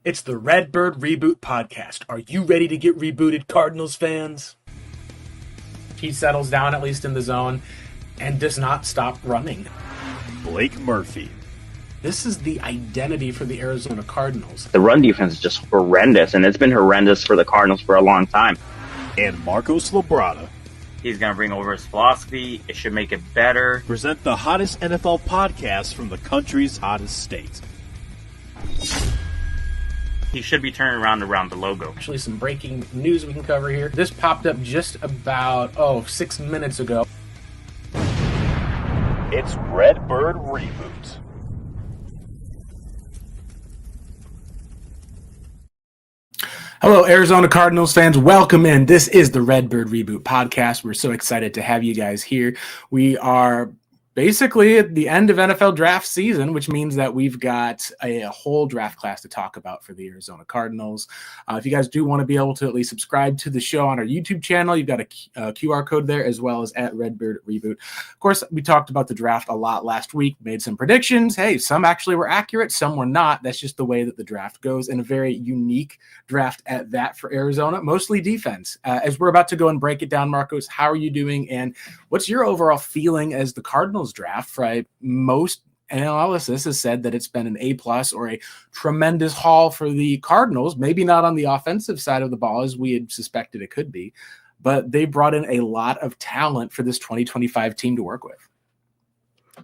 It's the Redbird Reboot podcast. Are you ready to get rebooted, Cardinals fans? He settles down, at least in the zone, and does not stop running. Blake Murphy. This is the identity for the Arizona Cardinals. The run defense is just horrendous, and it's been horrendous for the Cardinals for a long time. And Marcos Labrada. He's going to bring over his philosophy. It should make it better. Present the hottest NFL podcast from the country's hottest state. He should be turning around the logo. Actually, some breaking news we can cover here. This popped up just about, 6 minutes ago. It's Redbird Reboot. Hello, Arizona Cardinals fans. Welcome in. This is the Redbird Reboot podcast. We're so excited to have you guys here. We are basically at the end of NFL draft season, which means that we've got a whole draft class to talk about for the Arizona Cardinals. If you guys do want to be able to at least subscribe to the show on our YouTube channel, you've got a QR code there, as well as at Redbird Reboot. Of course, we talked about the draft a lot last week, made some predictions. Hey, some actually were accurate, some were not. That's just the way that the draft goes, and a very unique draft at that for Arizona, mostly defense. As we're about to go and break it down, Marcos, how are you doing, and what's your overall feeling as the Cardinals draft? Right, most analysis has said that it's been an A+ or a tremendous haul for the Cardinals. Maybe not on the offensive side of the ball as we had suspected it could be, but they brought in a lot of talent for this 2025 team to work with.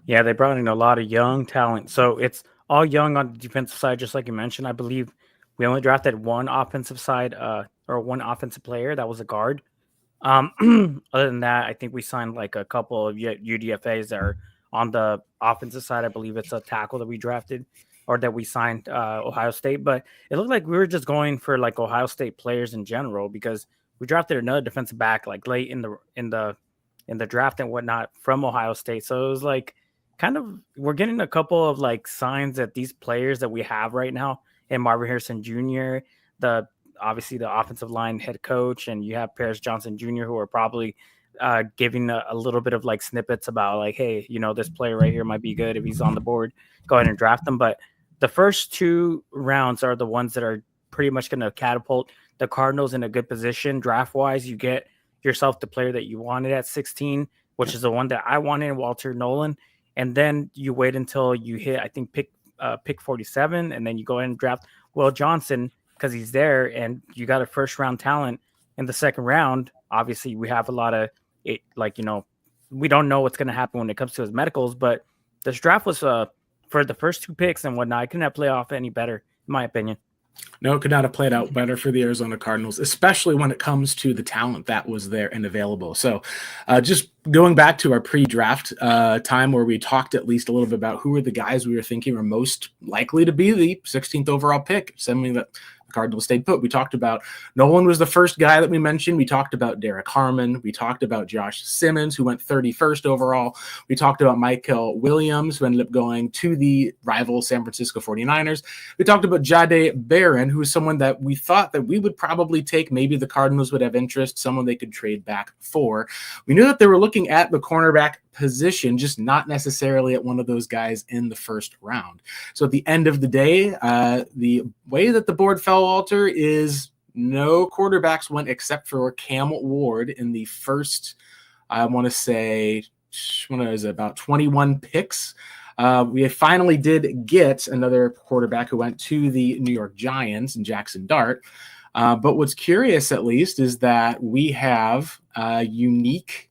Yeah, they brought in a lot of young talent. So it's all young on the defensive side, just like you mentioned. I believe we only drafted one offensive side or one offensive player. That was a guard. Other than that, I think we signed like a couple of UDFAs that are on the offensive side. I believe it's a tackle that we drafted or that we signed Ohio State. But it looked like we were just going for like Ohio State players in general because we drafted another defensive back like late in the draft and whatnot from Ohio State. So it was like kind of we're getting a couple of like signs that these players that we have right now, and Marvin Harrison Jr., obviously the offensive line head coach, and you have Paris Johnson Jr., who are probably giving a little bit of like snippets about like, hey, this player right here might be good if he's on the board. Go ahead and draft them. But the first two rounds are the ones that are pretty much going to catapult the Cardinals in a good position. Draft-wise, you get yourself the player that you wanted at 16, which is the one that I wanted, Walter Nolan. And then you wait until you hit, I think, pick 47, and then you go ahead and draft Will Johnson, because he's there, and you got a first-round talent in the second round. Obviously, we have a lot of it, we don't know what's going to happen when it comes to his medicals, but this draft was for the first two picks and whatnot. It couldn't have played off any better, in my opinion. No, it could not have played out better for the Arizona Cardinals, especially when it comes to the talent that was there and available. So just going back to our pre-draft time where we talked at least a little bit about who were the guys we were thinking were most likely to be the 16th overall pick, something that the Cardinals stayed put. We talked about Nolan was the first guy that we mentioned. We talked about Derek Harmon. We talked about Josh Simmons, who went 31st overall. We talked about Michael Williams, who ended up going to the rival San Francisco 49ers. We talked about Jahdae Barron, who is someone that we thought that we would probably take. Maybe the Cardinals would have interest, someone they could trade back for. We knew that they were looking at the cornerback position, just not necessarily at one of those guys in the first round. So at the end of the day, the way that the board fell, Walter, is no quarterbacks went except for Cam Ward in the first, I want to say, about 21 picks. We finally did get another quarterback who went to the New York Giants, and Jackson Dart. But what's curious, at least, is that we have a unique,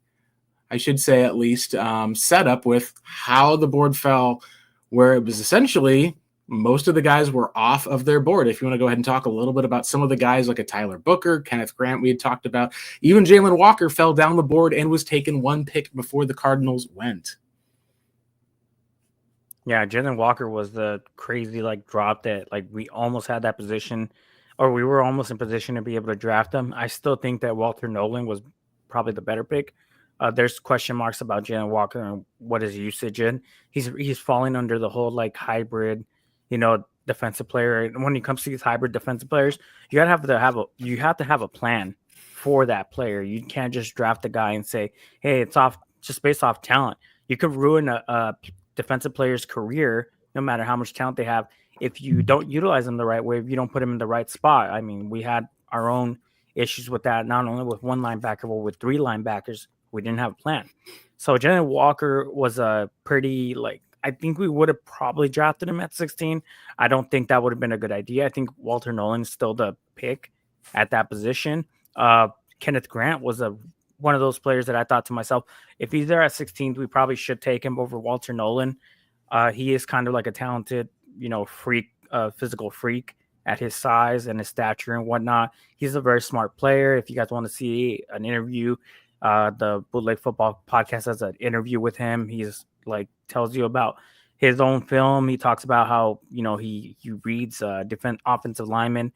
I should say at least, setup with how the board fell, where it was essentially most of the guys were off of their board. If you want to go ahead and talk a little bit about some of the guys like a Tyler Booker, Kenneth Grant we had talked about, even Jalen Walker fell down the board and was taken one pick before the Cardinals went. Yeah, Jalen Walker was the crazy drop that we almost had that position, or we were almost in position to be able to draft him. I still think that Walter Nolan was probably the better pick. There's question marks about Jalen Walker and what his usage in. He's falling under the whole hybrid, defensive player. And when it comes to these hybrid defensive players, you have to have a plan for that player. You can't just draft a guy and say, hey, it's off just based off talent. You could ruin a defensive player's career, no matter how much talent they have, if you don't utilize them the right way, if you don't put them in the right spot. I mean, we had our own issues with that, not only with one linebacker, but with three linebackers. We didn't have a plan. So Jalen Walker was a pretty I think we would have probably drafted him at 16. I don't think that would have been a good idea. I think Walter Nolan's still the pick at that position. Kenneth Grant was one of those players that I thought to myself, if he's there at 16th, we probably should take him over Walter Nolan. He is kind of like a talented, freak, physical freak at his size and his stature and whatnot. He's a very smart player. If you guys want to see an interview, the Bootleg Football Podcast has an interview with him. He's tells you about his own film. He talks about how he reads different offensive linemen.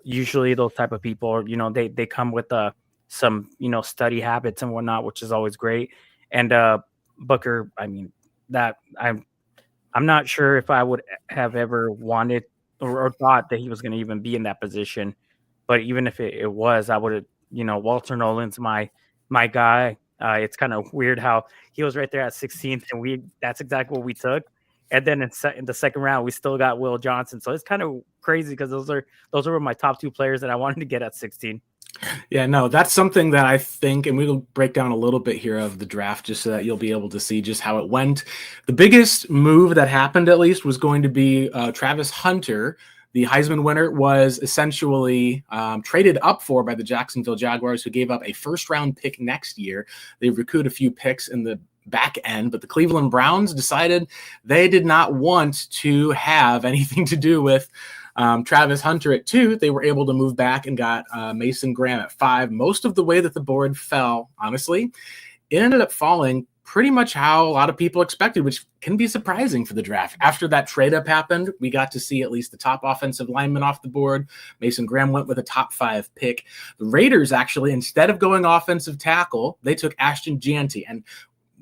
Usually those type of people, they come with some study habits and whatnot, which is always great. And Booker, I mean, that I'm not sure if I would have ever wanted or thought that he was going to even be in that position. But even if it was, I would have, Walter Nolan's my guy. It's kind of weird how he was right there at 16th, and that's exactly what we took. And then in the second round, we still got Will Johnson. So it's kind of crazy because those were my top two players that I wanted to get at 16. Yeah, no, that's something that I think, and we'll break down a little bit here of the draft just so that you'll be able to see just how it went. The biggest move that happened, at least, was going to be Travis Hunter. The Heisman winner was essentially traded up for by the Jacksonville Jaguars, who gave up a first-round pick next year. They recouped a few picks in the back end, but the Cleveland Browns decided they did not want to have anything to do with Travis Hunter at 2. They were able to move back and got Mason Graham at 5. Most of the way that the board fell, honestly, it ended up falling pretty much how a lot of people expected, which can be surprising for the draft. After that trade up happened, we got to see at least the top offensive lineman off the board. Mason Graham went with a top 5 pick. The Raiders actually, instead of going offensive tackle, they took Ashton Jeanty. And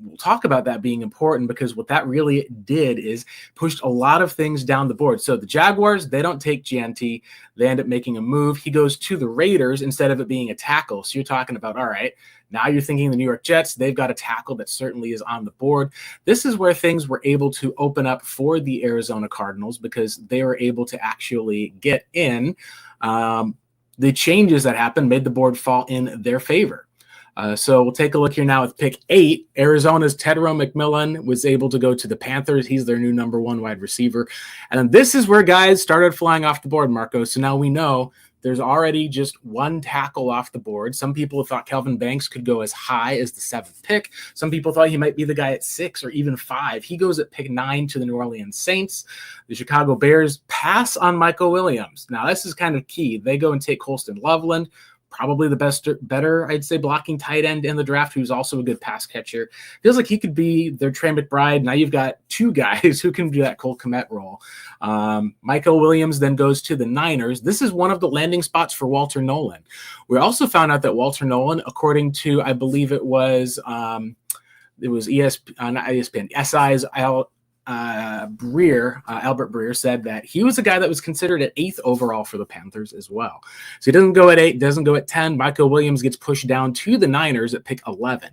we'll talk about that being important because what that really did is pushed a lot of things down the board. So the Jaguars, they don't take Jeanty. They end up making a move. He goes to the Raiders instead of it being a tackle. So you're talking about, all right, now you're thinking the New York Jets, they've got a tackle that certainly is on the board. This is where things were able to open up for the Arizona Cardinals because they were able to actually get in. The changes that happened made the board fall in their favor. So we'll take a look here now with pick 8. Arizona's Tedro McMillan was able to go to the Panthers. He's their new number 1 wide receiver. And then this is where guys started flying off the board, Marco. So now we know there's already just one tackle off the board. Some people thought Kelvin Banks could go as high as the 7th pick. Some people thought he might be the guy at 6 or even 5. He goes at pick 9 to the New Orleans Saints. The Chicago Bears pass on Michael Williams. Now, this is kind of key. They go and take Colston Loveland, probably the better, I'd say, blocking tight end in the draft, who's also a good pass catcher. Feels like he could be their Trey McBride. Now you've got 2 guys who can do that Cole Kmet role. Michael Williams then goes to the Niners. This is one of the landing spots for Walter Nolan. We also found out that Walter Nolan, according to, I believe it was ESPN, SI's Albert Breer said that he was a guy that was considered at 8th overall for the Panthers as well. So he doesn't go at 8, doesn't go at 10. Michael Williams gets pushed down to the Niners at pick 11.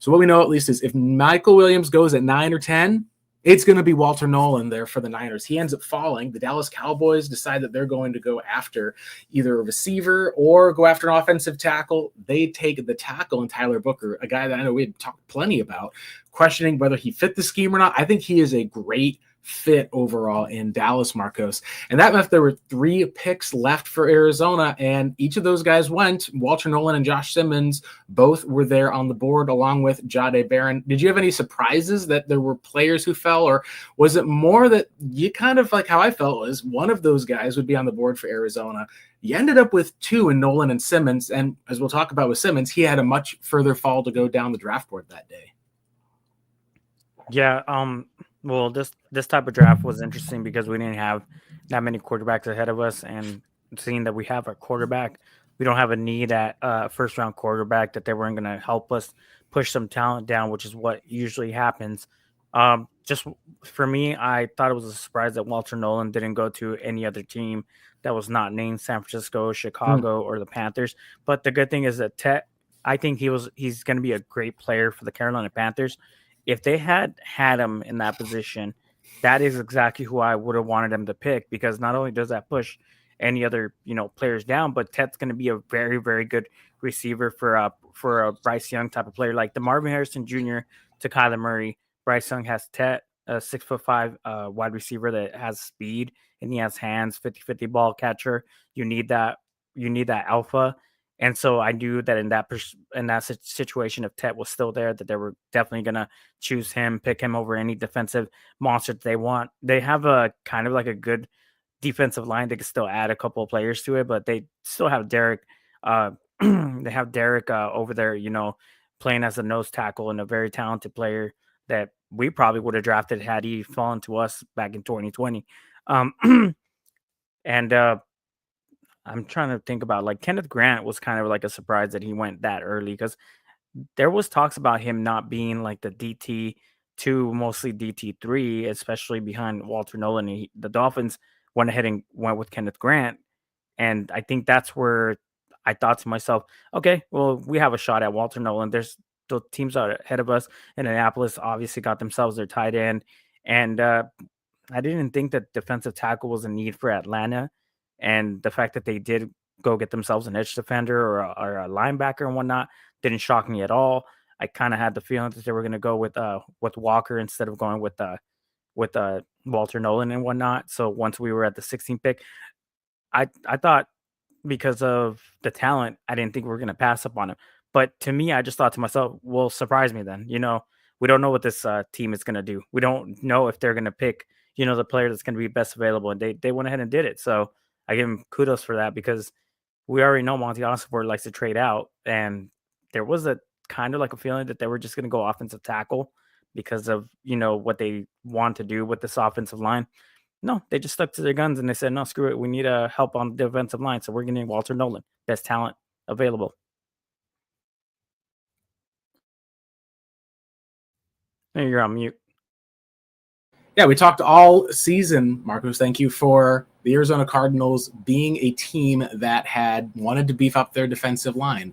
So what we know at least is if Michael Williams goes at 9 or 10, it's going to be Walter Nolan there for the Niners. He ends up falling. The Dallas Cowboys decide that they're going to go after either a receiver or go after an offensive tackle. They take the tackle in Tyler Booker, a guy that I know we had talked plenty about, questioning whether he fit the scheme or not. I think he is a great fit overall in Dallas, Marcos. And that meant there were 3 picks left for Arizona, and each of those guys went. Walter Nolan and Josh Simmons both were there on the board, along with Jahdae Barron. Did you have any surprises that there were players who fell, or was it more that you kind of like how I felt was one of those guys would be on the board for Arizona? You ended up with 2 in Nolan and Simmons, and as we'll talk about with Simmons, he had a much further fall to go down the draft board that day. Yeah, well, this type of draft was interesting because we didn't have that many quarterbacks ahead of us, and seeing that we have a quarterback, we don't have a need at first-round quarterback, that they weren't going to help us push some talent down, which is what usually happens. Just for me, I thought it was a surprise that Walter Nolan didn't go to any other team that was not named San Francisco, Chicago, or the Panthers. But the good thing is that I think he's going to be a great player for the Carolina Panthers. If they had him in that position, that is exactly who I would have wanted him to pick, because not only does that push any other players down, but Ted's going to be a very, very good receiver for a Bryce Young type of player, like the Marvin Harrison Jr. to Kyler Murray. Bryce Young has Ted, a 6'5" wide receiver that has speed, and he has hands, 50-50 ball catcher. You need that. You need that alpha. And so I knew that in that situation, if Ted was still there, that they were definitely going to choose him, pick him over any defensive monster that they want. They have a kind of like a good defensive line. They can still add a couple of players to it, but they still have Derek. They have Derek over there, playing as a nose tackle, and a very talented player that we probably would have drafted had he fallen to us back in 2020. And I'm trying to think about, like, Kenneth Grant was kind of like a surprise that he went that early, because there was talks about him not being like the DT2, mostly DT3, especially behind Walter Nolan. The Dolphins went ahead and went with Kenneth Grant. And I think that's where I thought to myself, okay, well, we have a shot at Walter Nolan. There's the teams out ahead of us. Indianapolis obviously got themselves their tight end. And I didn't think that defensive tackle was a need for Atlanta. And the fact that they did go get themselves an edge defender or a linebacker and whatnot didn't shock me at all. I kind of had the feeling that they were going to go with Walker instead of going with Walter Nolan and whatnot. So once we were at the 16th pick, I thought, because of the talent, I didn't think we were going to pass up on him. But to me, I just thought to myself, well, surprise me then. We don't know what this team is going to do. We don't know if they're going to pick, the player that's going to be best available. And they went ahead and did it. So I give him kudos for that, because we already know Monti Cook likes to trade out. And there was a kind of like a feeling that they were just going to go offensive tackle because of, what they want to do with this offensive line. No, they just stuck to their guns and they said, no, screw it. We need help on the defensive line. So we're getting Walter Nolan, best talent available. Hey, you're on mute. Yeah, we talked all season, Marcos. Thank you for the Arizona Cardinals being a team that had wanted to beef up their defensive line.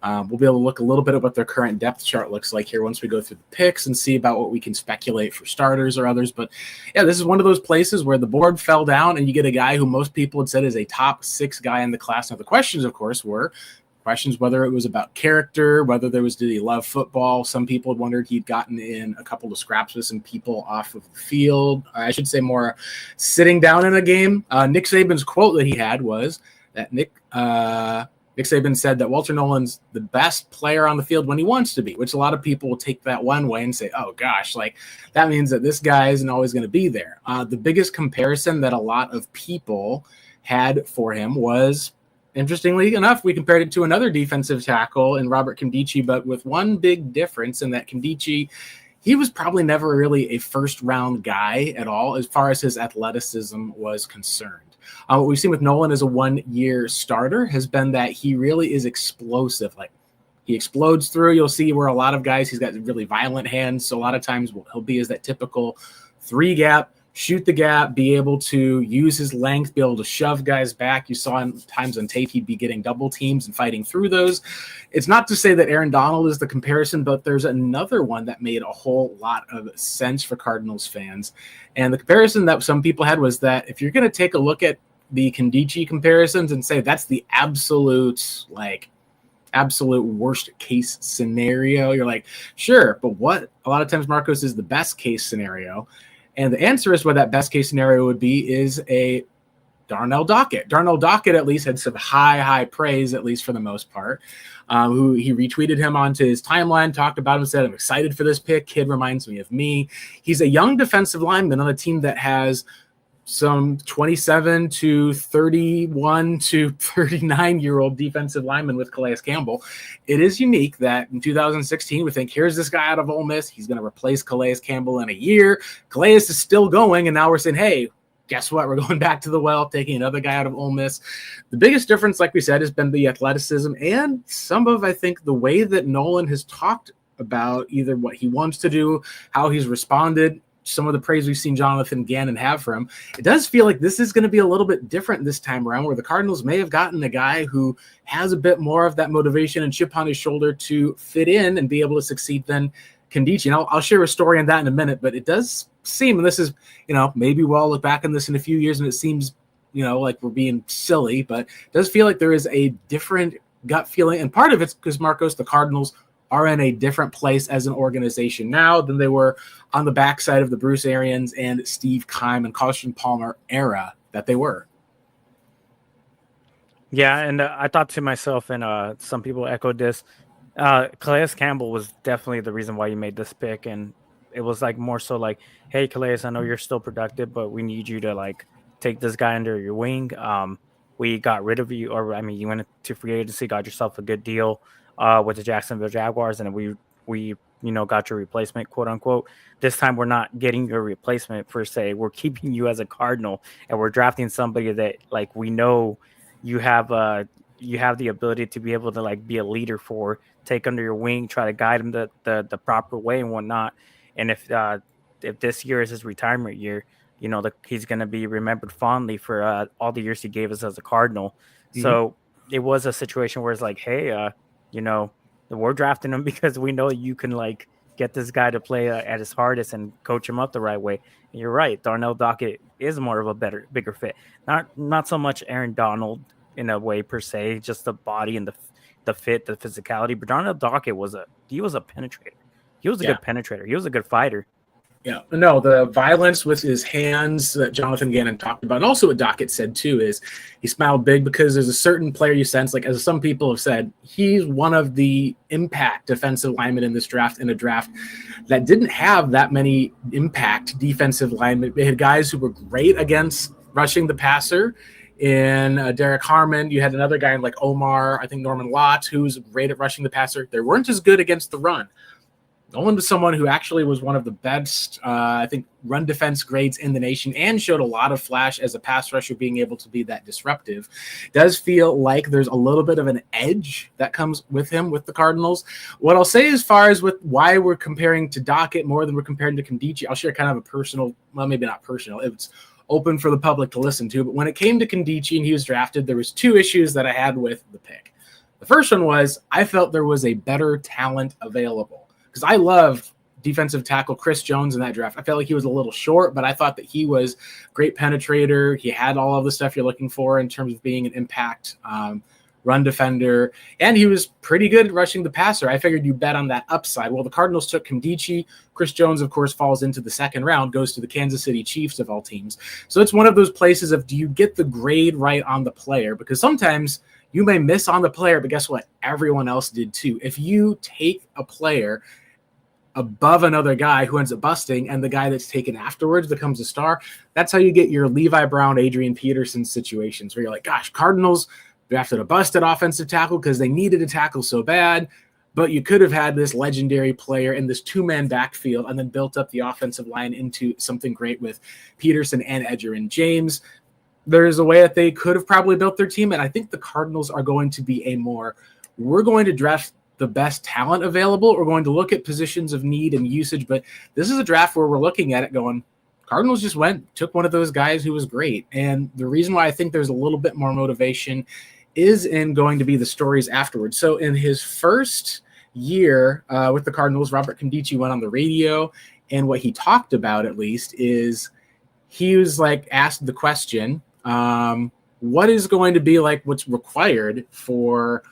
We'll be able to look a little bit at what their current depth chart looks like here once we go through the picks and see about what we can speculate for starters or others. But yeah, this is one of those places where the board fell down and you get a guy who most people had said is a top 6 guy in the class. Now, the questions, of course, were questions whether it was about character, whether there was, did he love football? Some people had wondered he'd gotten in a couple of scraps with some people off of the field. I should say more sitting down in a game. Nick Saban's quote that he had was that Nick Saban said that Walter Nolan's the best player on the field when he wants to be, which a lot of people will take that one way and say, oh gosh, like that means that this guy isn't always going to be there. The biggest comparison that a lot of people had for him was, interestingly enough, we compared it to another defensive tackle in Robert Nkemdiche, but with one big difference in that Nkemdiche, he was probably never really a first-round guy at all as far as his athleticism was concerned. What we've seen with Nolan as a one-year starter has been that he really is explosive. Like, he explodes through. You'll see where a lot of guys, he's got really violent hands, so a lot of times he'll be as that typical 3-gap, shoot the gap, be able to use his length, be able to shove guys back. You saw him times on tape, he'd be getting double teams and fighting through those. It's not to say that Aaron Donald is the comparison, but there's another one that made a whole lot of sense for Cardinals fans. And the comparison that some people had was that if you're going to take a look at the Nkemdiche comparisons and say that's the absolute worst case scenario, you're like, sure, but what a lot of times, Marcos, is the best case scenario? And the answer is what that best case scenario would be is a Darnell Dockett. Darnell Dockett at least had some high praise, at least for the most part. Who he retweeted him onto his timeline, talked about him, said, I'm excited for this pick. Kid reminds me of me. He's a young defensive lineman on a team that has some 27 to 31 to 39-year-old defensive linemen with Calais Campbell. It is unique that in 2016, we think, here's this guy out of Ole Miss. He's going to replace Calais Campbell in a year. Calais is still going, and now we're saying, hey, guess what? We're going back to the well, taking another guy out of Ole Miss. The biggest difference, like we said, has been the athleticism and some of, I think, the way that Nolan has talked about either what he wants to do, how he's responded, some of the praise we've seen Jonathan Gannon have for him. It does feel like this is going to be a little bit different this time around, where the Cardinals may have gotten a guy who has a bit more of that motivation and chip on his shoulder to fit in and be able to succeed than Kondichi, and I'll share a story on that in a minute, but it does seem, and this is, maybe we'll all look back on this in a few years and it seems, like we're being silly, but it does feel like there is a different gut feeling. And part of it's because, Marcos, the Cardinals are in a different place as an organization now than they were on the backside of the Bruce Arians and Steve Keim and Carson Palmer era that they were. Yeah, and I thought to myself, and some people echoed this, Calais Campbell was definitely the reason why you made this pick, and it was like more so like, hey, Calais, I know you're still productive, but we need you to like take this guy under your wing. We got rid of you, or I mean, you went to free agency, got yourself a good deal with the Jacksonville Jaguars, and we got your replacement, quote unquote. This time we're not getting your replacement per se. We're keeping you as a Cardinal, and we're drafting somebody that like we know you have the ability to be able to like be a leader for, take under your wing, try to guide him the proper way and whatnot. And if this year is his retirement year, he's going to be remembered fondly for all the years he gave us as a Cardinal. Mm-hmm. So it was a situation where it's like, hey, we're drafting him because we know you can like get this guy to play at his hardest and coach him up the right way. And you're right. Darnell Dockett is more of a bigger fit. Not so much Aaron Donald in a way per se, just the body and the fit, the physicality. But Darnell Dockett was a penetrator. He was a good penetrator. He was a good fighter. Yeah, no, the violence with his hands that Jonathan Gannon talked about, and also what Dockett said too, is he smiled big because there's a certain player you sense, like as some people have said, he's one of the impact defensive linemen in this draft, in a draft that didn't have that many impact defensive linemen. They had guys who were great against rushing the passer. In Derek Harmon, you had another guy like Omar, I think Norman Lott, who's great at rushing the passer. They weren't as good against the run. Nolan was someone who actually was one of the best, I think, run defense grades in the nation and showed a lot of flash as a pass rusher, being able to be that disruptive. Does feel like there's a little bit of an edge that comes with him with the Cardinals. What I'll say as far as with why we're comparing to Dockett more than we're comparing to Kondichi, I'll share kind of a personal, well, maybe not personal, it's open for the public to listen to. But when it came to Kondichi and he was drafted, there was two issues that I had with the pick. The first one was I felt there was a better talent available. Because I love defensive tackle Chris Jones in that draft. I felt like he was a little short, but I thought that he was a great penetrator. He had all of the stuff you're looking for in terms of being an impact run defender, and he was pretty good at rushing the passer. I figured you bet on that upside. Well, the Cardinals took Kondichi. Chris Jones, of course, falls into the second round, goes to the Kansas City Chiefs of all teams. So it's one of those places of, do you get the grade right on the player? Because sometimes you may miss on the player, but guess what? Everyone else did too. If you take a player above another guy who ends up busting, and the guy that's taken afterwards becomes a star, that's how you get your Levi Brown, Adrian Peterson situations where you're like, gosh, Cardinals drafted a busted offensive tackle because they needed a tackle so bad, but you could have had this legendary player in this two-man backfield and then built up the offensive line into something great with Peterson and Edgerrin James. There's a way that they could have probably built their team, and I think the Cardinals are going to be we're going to draft the best talent available. We're going to look at positions of need and usage, but this is a draft where we're looking at it going, Cardinals just took one of those guys who was great. And the reason why I think there's a little bit more motivation is in going to be the stories afterwards. So in his first year with the Cardinals, Robert Kondichi went on the radio, and what he talked about, at least, is he was like asked the question, what is going to be like what's required for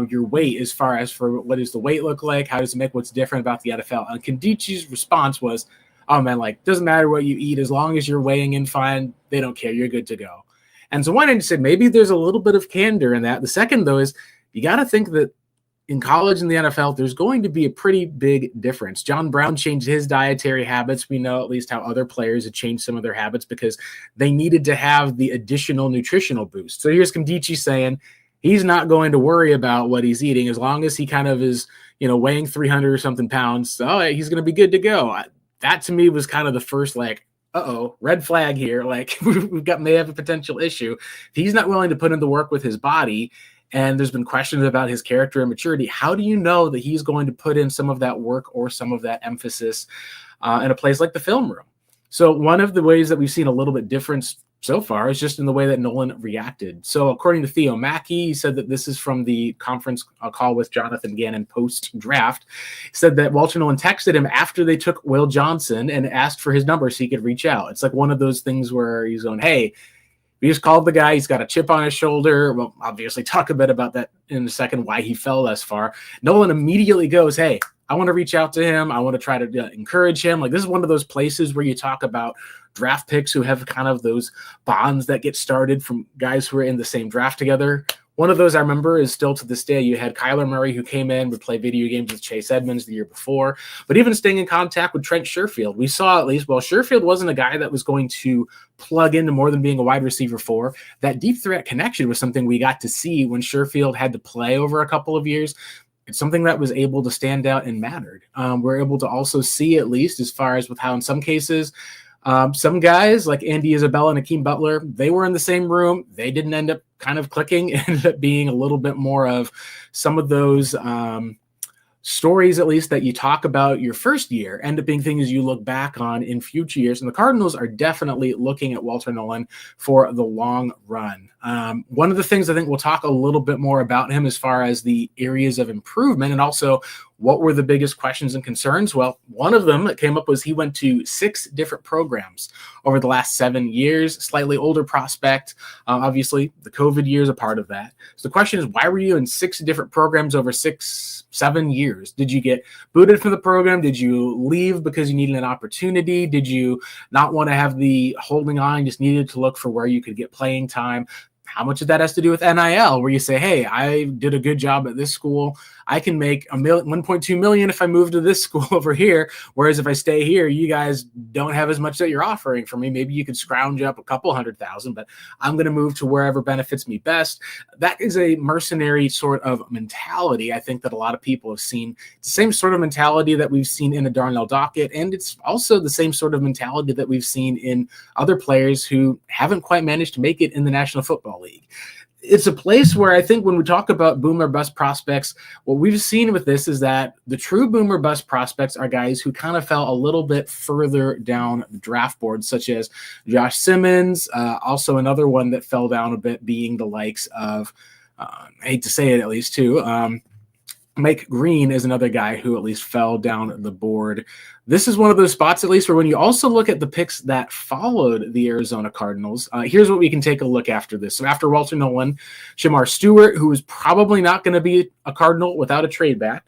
your weight, as far as for what does the weight look like? How does it make what's different about the NFL? And Kondichi's response was, oh man, like, doesn't matter what you eat, as long as you're weighing in fine, they don't care, you're good to go. And so one end said, maybe there's a little bit of candor in that. The second, though, is you got to think that in college and the NFL, there's going to be a pretty big difference. John Brown changed his dietary habits. We know at least how other players had changed some of their habits because they needed to have the additional nutritional boost. So here's Kondichi saying he's not going to worry about what he's eating as long as he kind of is, weighing 300 or something pounds. So he's going to be good to go. That to me was kind of the first, like, red flag here. Like, may have a potential issue. If he's not willing to put in the work with his body, and there's been questions about his character and maturity, how do you know that he's going to put in some of that work or some of that emphasis in a place like the film room? So one of the ways that we've seen a little bit difference so far is just in the way that Nolan reacted. So according to Theo Mackey, he said that this is from the conference call with Jonathan Gannon post-draft. He said that Walter Nolan texted him after they took Will Johnson and asked for his number so he could reach out. It's like one of those things where he's going, hey, we just called the guy. He's got a chip on his shoulder. We'll obviously talk a bit about that in a second, why he fell thus far. Nolan immediately goes, hey, I want to reach out to him. I want to try to encourage him. Like, this is one of those places where you talk about draft picks who have kind of those bonds that get started from guys who are in the same draft together. One of those I remember is still to this day. You had Kyler Murray, who came in, would play video games with Chase Edmonds the year before, but even staying in contact with Trent Sherfield. We saw at least, well, Sherfield wasn't a guy that was going to plug into more than being a wide receiver 4. That deep threat connection was something we got to see when Sherfield had to play over a couple of years. It's something that was able to stand out and mattered. We're able to also see, at least as far as with how in some cases, some guys like Andy Isabella and Akeem Butler, they were in the same room. They didn't end up kind of clicking. It ended up being a little bit more of some of those stories, at least, that you talk about your first year end up being things you look back on in future years. And the Cardinals are definitely looking at Walter Nolan for the long run. One of the things I think we'll talk a little bit more about him as far as the areas of improvement and also what were the biggest questions and concerns. Well, one of them that came up was he went to 6 different programs over the last 7 years, slightly older prospect. Obviously, the COVID year is a part of that. So the question is, why were you in 6 different programs over 7 years? Did you get booted from the program? Did you leave because you needed an opportunity? Did you not want to have the holding on, just needed to look for where you could get playing time? How much of that has to do with NIL, where you say, hey, I did a good job at this school. I can make $1.2 million if I move to this school over here. Whereas if I stay here, you guys don't have as much that you're offering for me. Maybe you could scrounge up a couple $100,000, but I'm going to move to wherever benefits me best. That is a mercenary sort of mentality. I think that a lot of people have seen. It's the same sort of mentality that we've seen in a Darnell Dockett. And it's also the same sort of mentality that we've seen in other players who haven't quite managed to make it in the National Football League. It's a place where I think when we talk about boomer bust prospects, what we've seen with this is that the true boomer bust prospects are guys who kind of fell a little bit further down the draft board, such as Josh Simmons. Also another one that fell down a bit being the likes of, I hate to say it at least too, Mike Green is another guy who at least fell down the board. This is one of those spots, at least, where when you also look at the picks that followed the Arizona Cardinals, here's what we can take a look after this. So after Walter Nolan, Shamar Stewart, who is probably not going to be a Cardinal without a trade back.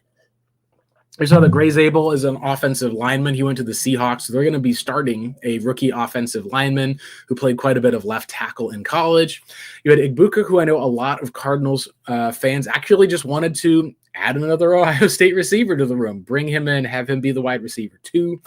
We saw that Gray Zabel is an offensive lineman. He went to the Seahawks. So they're going to be starting a rookie offensive lineman who played quite a bit of left tackle in college. You had Igbuka, who I know a lot of Cardinals fans actually just wanted to add another Ohio State receiver to the room, bring him in, have him be the wide receiver too.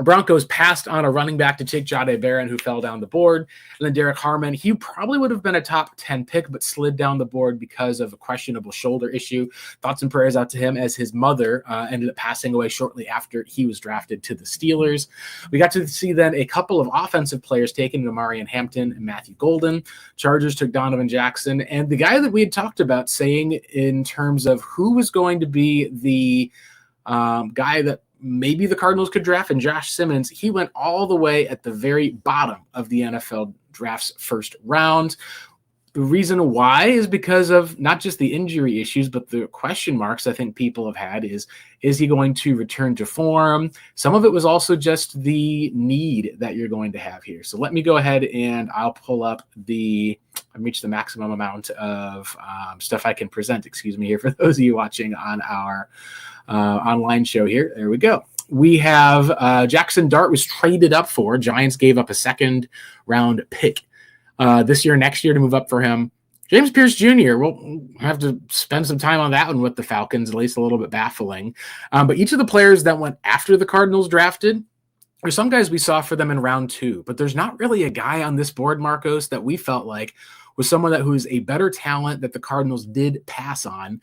Broncos passed on a running back to take Jahdae Barron, who fell down the board. And then Derek Harmon, he probably would have been a top 10 pick, but slid down the board because of a questionable shoulder issue. Thoughts and prayers out to him, as his mother ended up passing away shortly after he was drafted to the Steelers. We got to see then a couple of offensive players taken, Marion Hampton and Matthew Golden. Chargers took Donovan Jackson. And the guy that we had talked about saying in terms of who was going to be the guy that maybe the Cardinals could draft, and Josh Simmons, he went all the way at the very bottom of the NFL draft's first round. The reason why is because of not just the injury issues, but the question marks I think people have had is he going to return to form? Some of it was also just the need that you're going to have here. So let me go ahead and I'll pull up I've reached the maximum amount of stuff I can present, here, for those of you watching on our online show here. There we go. We have Jackson Dart was traded up for. Giants gave up a second round pick this year, next year to move up for him. James Pierce Jr., we'll have to spend some time on that one with the Falcons, at least a little bit baffling. But each of the players that went after the Cardinals drafted, there's some guys we saw for them in round 2, but there's not really a guy on this board, Marcos, that we felt like was someone who is a better talent that the Cardinals did pass on.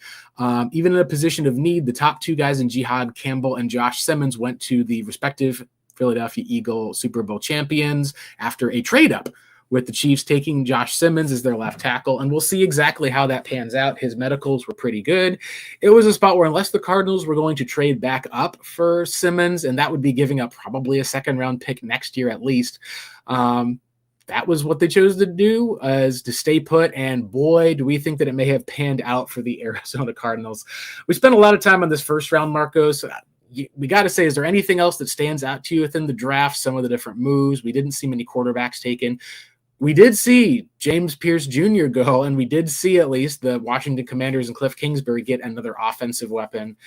Even in a position of need, the top 2 guys in Jihad Campbell and Josh Simmons went to the respective Philadelphia Eagle Super Bowl champions after a trade-up, with the Chiefs taking Josh Simmons as their left tackle. And we'll see exactly how that pans out. His medicals were pretty good. It was a spot where unless the Cardinals were going to trade back up for Simmons, and that would be giving up probably a second-round pick next year at least, that was what they chose to do, is to stay put. And boy, do we think that it may have panned out for the Arizona Cardinals. We spent a lot of time on this first round, Marcos. We got to say, is there anything else that stands out to you within the draft? Some of the different moves. We didn't see many quarterbacks taken. We did see James Pierce Jr. go, and we did see at least the Washington Commanders and Cliff Kingsbury get another offensive weapon.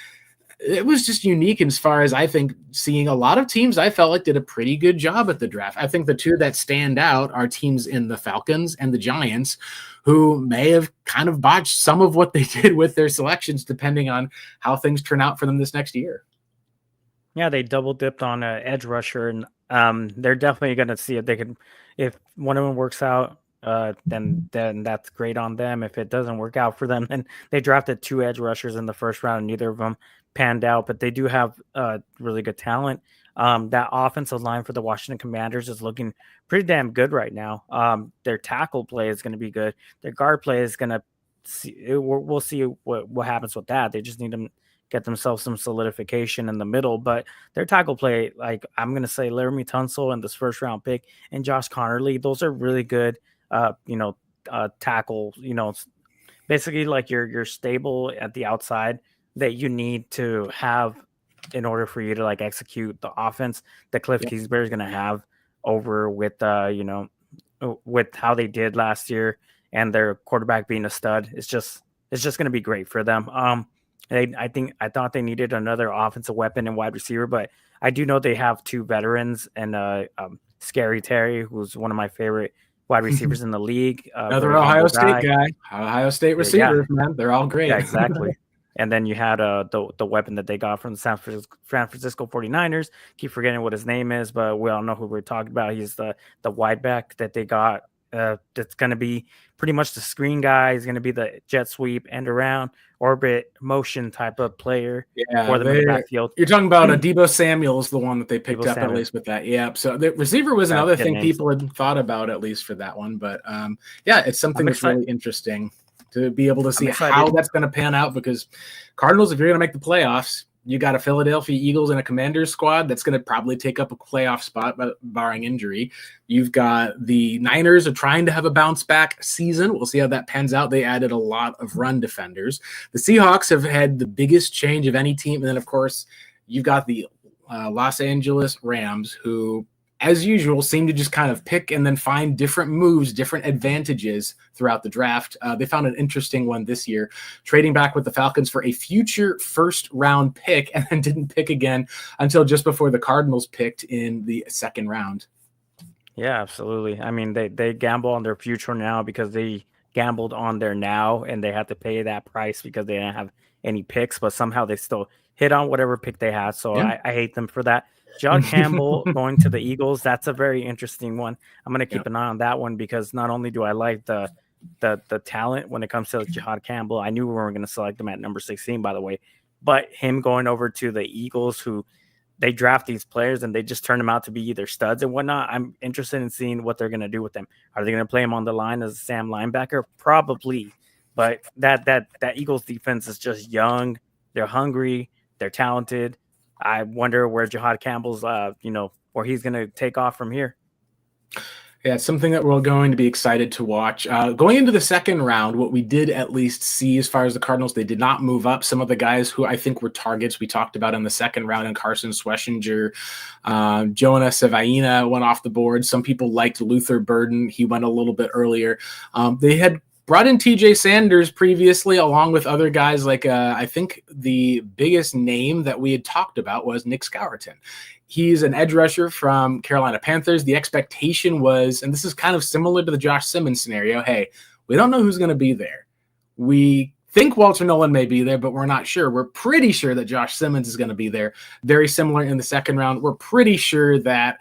It was just unique as far as I think seeing a lot of teams I felt like did a pretty good job at the draft. I think the two that stand out are teams in the Falcons and the Giants, who may have kind of botched some of what they did with their selections, depending on how things turn out for them this next year. Yeah, they double dipped on an edge rusher, and they're definitely going to see if they can. If one of them works out, then that's great on them. If it doesn't work out for them, then they drafted 2 edge rushers in the first round, and neither of them panned out. But they do have really good talent. That offensive line for the Washington Commanders is looking pretty damn good right now. Their tackle play is going to be good. Their guard play is going to see. We'll see what happens with that. They just need to get themselves some solidification in the middle. But their tackle play, like I'm going to say Laramie Tunsil and this first round pick and Josh Connerly, those are really good, tackle, basically like you're stable at the outside that you need to have in order for you to like execute the offense that Cliff Kingsbury is going to have over with, with how they did last year and their quarterback being a stud. It's just going to be great for them. I thought they needed another offensive weapon and wide receiver, but I do know they have 2 veterans and Scary Terry, who's one of my favorite wide receivers in the league. Another Ohio State guy, Ohio State receiver, man. They're all great. Yeah, exactly. And then you had the weapon that they got from the San Francisco 49ers. Keep forgetting what his name is, but we all know who we're talking about. He's the wide back that they got. That's going to be pretty much the screen guy. He's going to be the jet sweep, end around, orbit, motion type of player for them in the backfield. You're talking about Deebo Samuel's the one that they picked up at least with that. Yeah. So the receiver was another thing people had thought about at least for that one. But it's something that's really interesting to be able to see how that's going to pan out, because Cardinals, if you're going to make the playoffs, you got a Philadelphia Eagles and a Commanders squad that's going to probably take up a playoff spot, barring injury. You've got the Niners are trying to have a bounce back season. We'll see how that pans out. They added a lot of run defenders. The Seahawks have had the biggest change of any team. And then, of course, you've got the Los Angeles Rams, who, as usual, seem to just kind of pick and then find different moves, different advantages throughout the draft. They found an interesting one this year, trading back with the Falcons for a future first-round pick, and then didn't pick again until just before the Cardinals picked in the second round. Yeah, absolutely. I mean, they gamble on their future now because they gambled on their now, and they had to pay that price because they didn't have any picks, but somehow they still hit on whatever pick they had. So I hate them for that. John Campbell going to the Eagles, that's a very interesting one. I'm going to keep an eye on that one because not only do I like the talent when it comes to Jihad Campbell, I knew we were going to select him at number 16, by the way, but him going over to the Eagles, who they draft these players and they just turn them out to be either studs and whatnot. I'm interested in seeing what they're going to do with them. Are they going to play him on the line as a Sam linebacker? Probably, but that Eagles defense is just young. They're hungry. They're talented. I wonder where Jihad Campbell's, where he's going to take off from here. Yeah, it's something that we're going to be excited to watch. Going into the second round, what we did at least see as far as the Cardinals, they did not move up. Some of the guys who I think were targets we talked about in the second round, and Carson Schlesinger, Jonah Sevaina went off the board. Some people liked Luther Burden. He went a little bit earlier. They had brought in TJ Sanders previously, along with other guys like I think the biggest name that we had talked about was Nick Scourton. He's an edge rusher from Carolina Panthers. The expectation was, and this is kind of similar to the Josh Simmons scenario, hey, we don't know who's going to be there. We think Walter Nolan may be there, but we're not sure. We're pretty sure that Josh Simmons is going to be there. Very similar in the second round. We're pretty sure that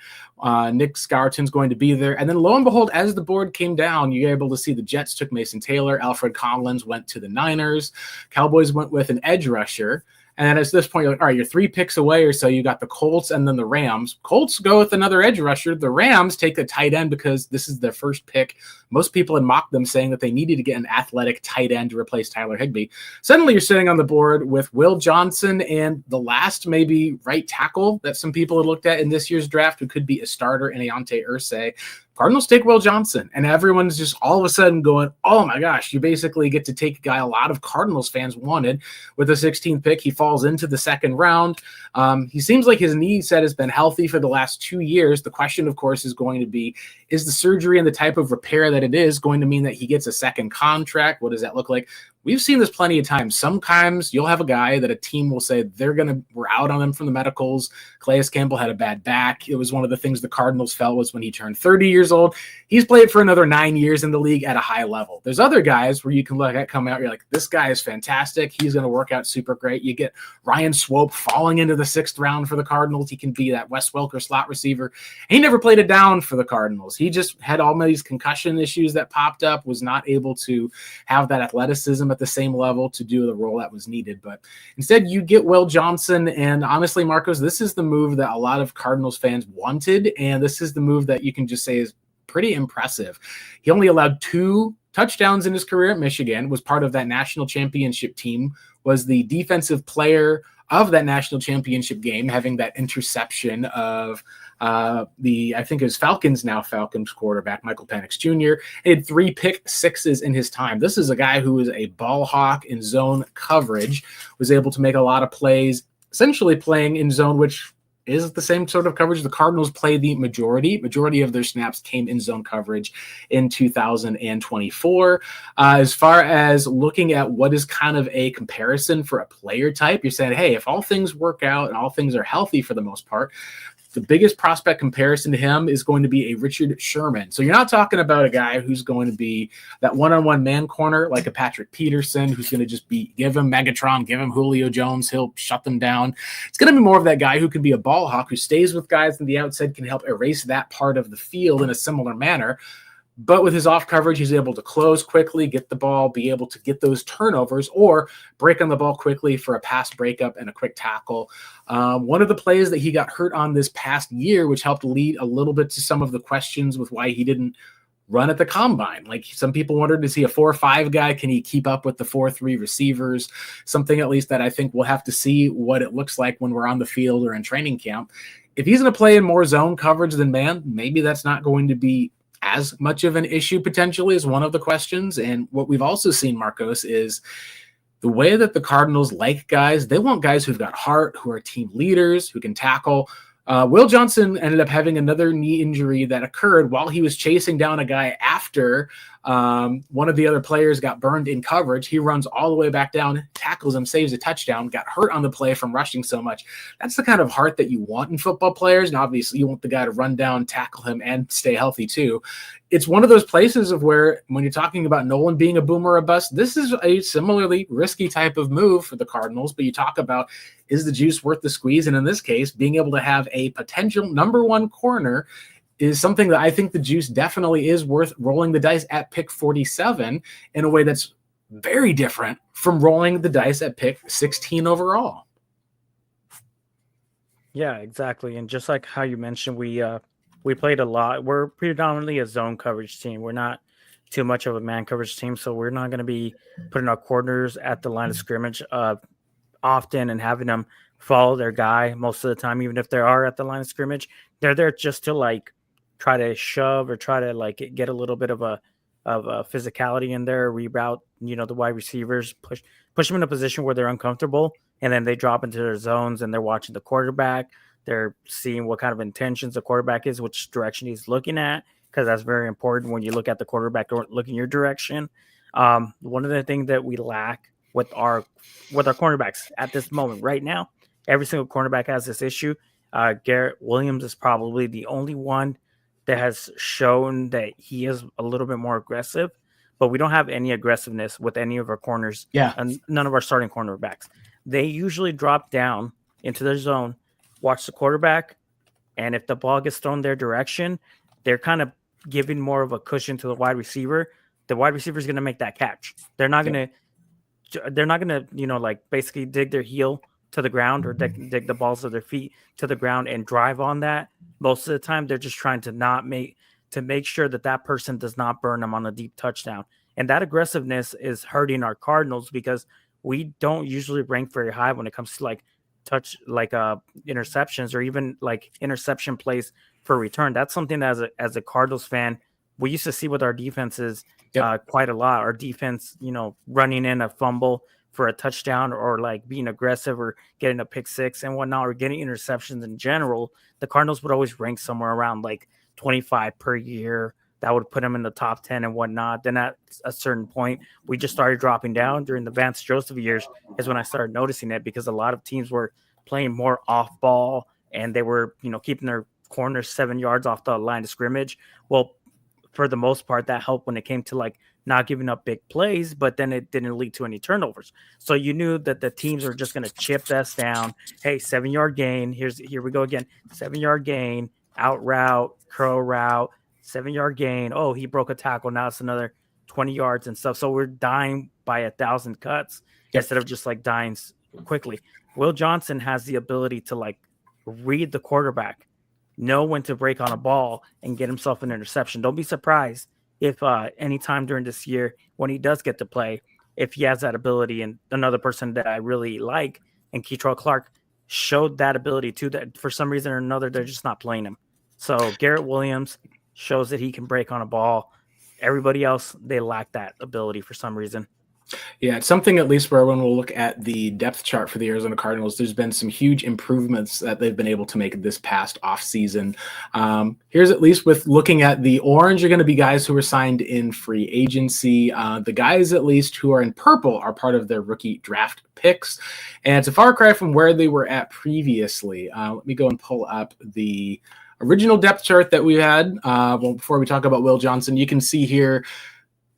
Nick Scourton's going to be there. And then lo and behold, as the board came down, you're able to see the Jets took Mason Taylor. Alfred Collins went to the Niners. Cowboys went with an edge rusher. And then at this point, you're like, all right, you're 3 picks away or so. You got the Colts and then the Rams. Colts go with another edge rusher. The Rams take the tight end because this is their first pick. Most people had mocked them, saying that they needed to get an athletic tight end to replace Tyler Higbee. Suddenly you're sitting on the board with Will Johnson and the last maybe right tackle that some people had looked at in this year's draft, who could be a starter, in Ayante Irsay. Cardinals take Will Johnson, and everyone's just all of a sudden going, oh my gosh, you basically get to take a guy a lot of Cardinals fans wanted with the 16th pick. He falls into the second round. He seems like his knee set has been healthy for the last 2 years. The question, of course, is going to be, is the surgery and the type of repair that it is going to mean that he gets a second contract? What does that look like? We've seen this plenty of times. Sometimes you'll have a guy that a team will say we're out on him from the medicals. Calais Campbell had a bad back. It was one of the things the Cardinals felt was when he turned 30 years old. He's played for another 9 years in the league at a high level. There's other guys where you can look at come out, you're like, this guy is fantastic. He's going to work out super great. You get Ryan Swope falling into the 6th round for the Cardinals. He can be that Wes Welker slot receiver. He never played it down for the Cardinals. He just had all these concussion issues that popped up, was not able to have that athleticism at the same level to do the role that was needed. But instead, you get Will Johnson. And honestly, Marcos, this is the move that a lot of Cardinals fans wanted. And this is the move that you can just say is pretty impressive. He only allowed 2 touchdowns in his career at Michigan, was part of that national championship team, was the defensive player of that national championship game, having that interception of I think it was Falcons quarterback, Michael Penix Jr. He had 3 pick sixes in his time. This is a guy who is a ball hawk in zone coverage, was able to make a lot of plays, essentially playing in zone, which is the same sort of coverage the Cardinals play. The majority of their snaps came in zone coverage in 2024. As far as looking at what is kind of a comparison for a player type, you're saying, hey, if all things work out and all things are healthy for the most part, the biggest prospect comparison to him is going to be a Richard Sherman. So you're not talking about a guy who's going to be that one-on-one man corner like a Patrick Peterson, who's going to just give him Megatron, give him Julio Jones, he'll shut them down. It's going to be more of that guy who can be a ball hawk, who stays with guys on the outside, can help erase that part of the field in a similar manner. But with his off coverage, he's able to close quickly, get the ball, be able to get those turnovers or break on the ball quickly for a pass breakup and a quick tackle. One of the plays that he got hurt on this past year, which helped lead a little bit to some of the questions with why he didn't run at the combine. Like some people wondered, is he a 4-5 guy? Can he keep up with the 4-3 receivers? Something at least that I think we'll have to see what it looks like when we're on the field or in training camp. If he's going to play in more zone coverage than man, maybe that's not going to be as much of an issue potentially as one of the questions. And what we've also seen, Marcos, is the way that the Cardinals like guys. They want guys who've got heart, who are team leaders, who can tackle. Will Johnson ended up having another knee injury that occurred while he was chasing down a guy after one of the other players got burned in coverage. He runs all the way back down, tackles him, saves a touchdown, got hurt on the play from rushing so much. That's the kind of heart that you want in football players. And obviously you want the guy to run down, tackle him, and stay healthy too. It's one of those places of where when you're talking about Nolan being a boom or a bust, this is a similarly risky type of move for the Cardinals. But you talk about, is the juice worth the squeeze? And in this case, being able to have a potential number 1 corner is something that I think the juice definitely is worth rolling the dice at pick 47 in a way that's very different from rolling the dice at pick 16 overall. Yeah, exactly. And just like how you mentioned, we played a lot. We're predominantly a zone coverage team. We're not too much of a man coverage team, so we're not going to be putting our corners at the line of scrimmage often and having them follow their guy most of the time. Even if they are at the line of scrimmage, they're there just to like try to shove or try to like get a little bit of a physicality in there, reroute, the wide receivers, push them in a position where they're uncomfortable, and then they drop into their zones and they're watching the quarterback. They're seeing what kind of intentions the quarterback is, which direction he's looking at, because that's very important when you look at the quarterback or look in your direction. One of the things that we lack with our cornerbacks at this moment right now, every single cornerback has this issue. Garrett Williams is probably the only one that has shown that he is a little bit more aggressive, but we don't have any aggressiveness with any of our corners. Yeah. And none of our starting cornerbacks. They usually drop down into their zone, watch the quarterback, and if the ball gets thrown their direction, they're kind of giving more of a cushion to the wide receiver. The wide receiver is going to make that catch. They're not going to, like basically dig their heel to the ground or dig the balls of their feet to the ground and drive on that. Most of the time, they're just trying to make sure that person does not burn them on a deep touchdown. And that aggressiveness is hurting our Cardinals because we don't usually rank very high when it comes to like touch like interceptions or even like interception plays for return. That's something that as a Cardinals fan, we used to see with our defenses quite a lot. Our defense, running in a fumble for a touchdown or like being aggressive or getting a pick six and whatnot, or getting interceptions in general. The Cardinals would always rank somewhere around like 25 per year. That would put them in the top 10 and whatnot. Then at a certain point, we just started dropping down. During the Vance Joseph years is when I started noticing it, because a lot of teams were playing more off ball and they were, keeping their corners 7 yards off the line of scrimmage. Well, for the most part, that helped when it came to like not giving up big plays, but then it didn't lead to any turnovers. So you knew that the teams are just going to chip us down. Hey, 7-yard gain. Here we go again. 7-yard gain, out route, curl route, 7-yard gain. Oh, he broke a tackle. Now it's another 20 yards and stuff. So we're dying by 1,000 cuts instead of just like dying quickly. Will Johnson has the ability to like read the quarterback, know when to break on a ball and get himself an interception. Don't be surprised if anytime during this year when he does get to play, if he has that ability. And another person that I really like, and Keitrell Clark, showed that ability too, that for some reason or another, they're just not playing him. So Garrett Williams shows that he can break on a ball. Everybody else, they lack that ability for some reason. Yeah, it's something at least where when we'll look at the depth chart for the Arizona Cardinals, there's been some huge improvements that they've been able to make this past offseason. Here's at least with looking at the orange are going to be guys who are signed in free agency. The guys at least who are in purple are part of their rookie draft picks. And it's a far cry from where they were at previously. Let me go and pull up the original depth chart that we had. Before we talk about Will Johnson, you can see here,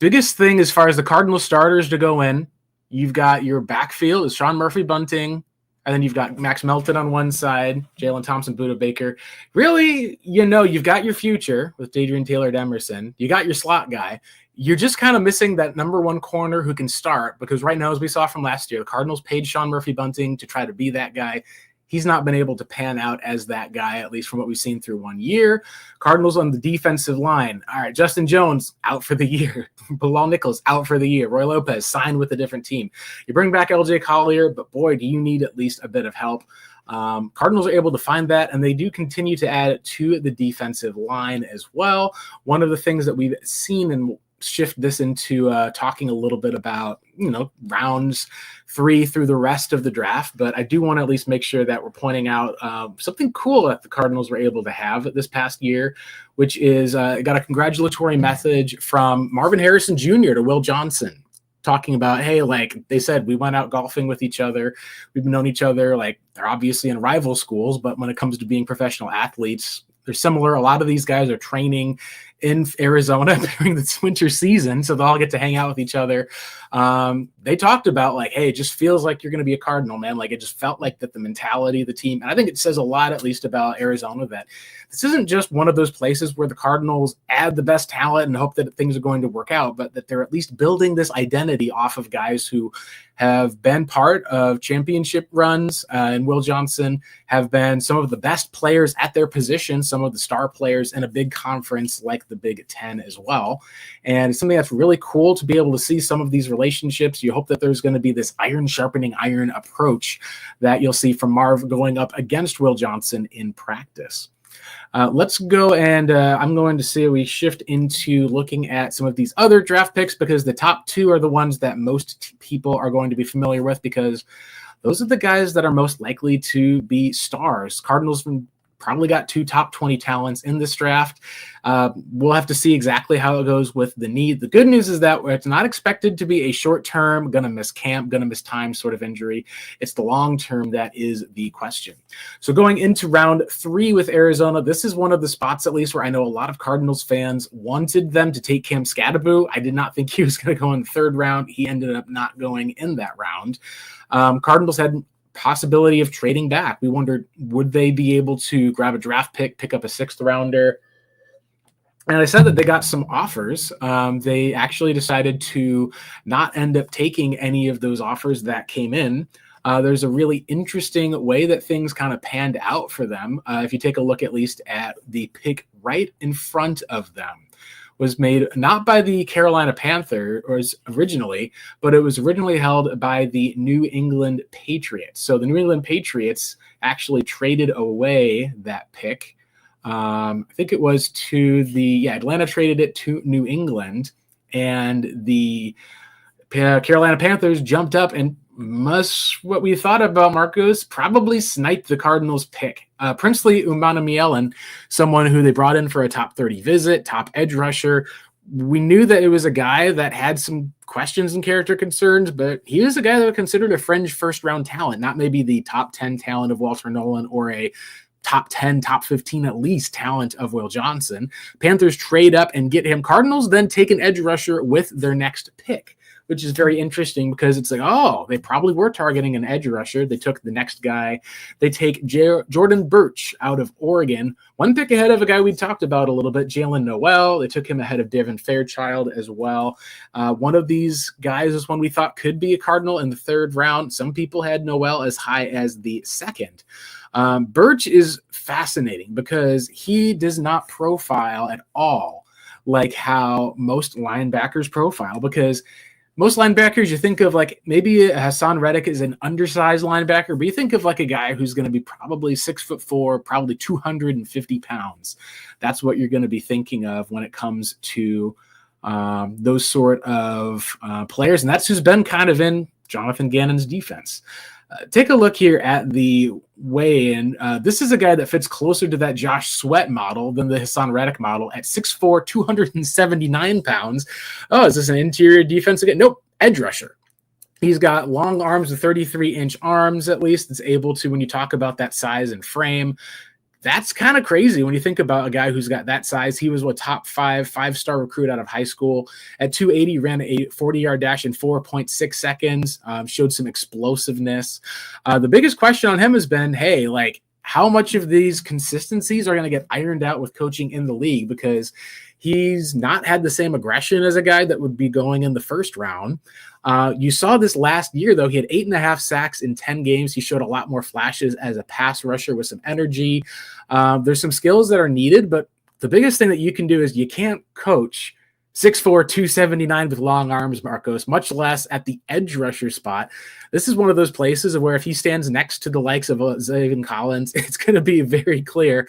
biggest thing as far as the Cardinal starters to go in, you've got your backfield is Sean Murphy-Bunting, and then you've got Max Melton on one side, Jalen Thompson, Buda Baker. Really, you've got your future with Adrian Taylor-Demerson. You got your slot guy. You're just kind of missing that number one corner who can start, because right now, as we saw from last year, the Cardinals paid Sean Murphy-Bunting to try to be that guy. He's not been able to pan out as that guy, at least from what we've seen through 1 year. Cardinals on the defensive line. All right, Justin Jones out for the year. Bilal Nichols out for the year. Roy Lopez signed with a different team. You bring back LJ Collier, but boy, do you need at least a bit of help. Cardinals are able to find that, and they do continue to add to the defensive line as well. One of the things that we've seen, and we'll shift this into talking a little bit about, rounds 3 through the rest of the draft, but I do want to at least make sure that we're pointing out something cool that the Cardinals were able to have this past year, which is got a congratulatory message from Marvin Harrison Jr. to Will Johnson, talking about, hey, like they said, we went out golfing with each other. We've known each other, like they're obviously in rival schools, but when it comes to being professional athletes, they're similar. A lot of these guys are training in Arizona during this winter season, so they'll all get to hang out with each other. They talked about like, hey, it just feels like you're going to be a Cardinal, man. Like it just felt like that the mentality of the team. And I think it says a lot, at least about Arizona, that this isn't just one of those places where the Cardinals add the best talent and hope that things are going to work out, but that they're at least building this identity off of guys who have been part of championship runs, and Will Johnson have been some of the best players at their position, some of the star players in a big conference like the Big Ten as well. And it's something that's really cool to be able to see some of these relationships. You hope that there's going to be this iron sharpening iron approach that you'll see from Marv going up against Will Johnson in practice. Let's go, and I'm going to see we shift into looking at some of these other draft picks, because the top 2 are the ones that most people are going to be familiar with, because those are the guys that are most likely to be stars. Cardinals probably got 2 top 20 talents in this draft. We'll have to see exactly how it goes with the need. The good news is that it's not expected to be a short-term, going to miss camp, going to miss time sort of injury. It's the long-term that is the question. So going into round 3 with Arizona, this is one of the spots, at least, where I know a lot of Cardinals fans wanted them to take Cam Scadaboo. I did not think he was going to go in the 3rd round. He ended up not going in that round. Cardinals had possibility of trading back. We wondered, would they be able to grab a draft pick up a 6th rounder? And I said that they got some offers. They actually decided to not end up taking any of those offers that came in. There's a really interesting way that things kind of panned out for them. If you take a look at least at the pick right in front of them, was made not by the Carolina Panthers originally, but it was originally held by the New England Patriots. So the New England Patriots actually traded away that pick. I think it was to Atlanta traded it to New England, and the Carolina Panthers jumped up and what we thought about Marcos, probably sniped the Cardinals pick. Princely Umanamielen, someone who they brought in for a top 30 visit, top edge rusher. We knew that it was a guy that had some questions and character concerns, but he was a guy that was considered a fringe first-round talent, not maybe the top 10 talent of Walter Nolan or a top 10, top 15 at least talent of Will Johnson. Panthers trade up and get him. Cardinals then take an edge rusher with their next pick, which is very interesting because it's like, oh, they probably were targeting an edge rusher. They took the next guy. They take Jordan Birch out of Oregon, one pick ahead of a guy we talked about a little bit, Jalen Noel. They took him ahead of Devin Fairchild as well. One of these guys is one we thought could be a Cardinal in the third round. Some people had Noel as high as the second. Birch is fascinating because he does not profile at all like how most linebackers profile, because most linebackers, you think of like maybe Hassan Reddick is an undersized linebacker, but you think of like a guy who's going to be probably 6'4", probably 250 pounds. That's what you're going to be thinking of when it comes to those sort of players. And that's who's been kind of in Jonathan Gannon's defense. Take a look here at the weigh-in. This is a guy that fits closer to that Josh Sweat model than the Hassan Reddick model at 6'4", 279 pounds. Oh, is this an interior defense again? Nope, edge rusher. He's got long arms with 33-inch arms, at least. It's able to, when you talk about that size and frame, that's kind of crazy when you think about a guy who's got that size. He was a top five-star recruit out of high school. At 280, ran a 40-yard dash in 4.6 seconds, showed some explosiveness. The biggest question on him has been, hey, like, how much of these consistencies are going to get ironed out with coaching in the league? Because he's not had the same aggression as a guy that would be going in the first round. You saw this last year, though. He had 8.5 sacks in 10 games. He showed a lot more flashes as a pass rusher with some energy. There's some skills that are needed, but the biggest thing that you can do is you can't coach 6'4", 279 with long arms, Marcos, much less at the edge rusher spot. This is one of those places where if he stands next to the likes of Zaven Collins, it's going to be very clear.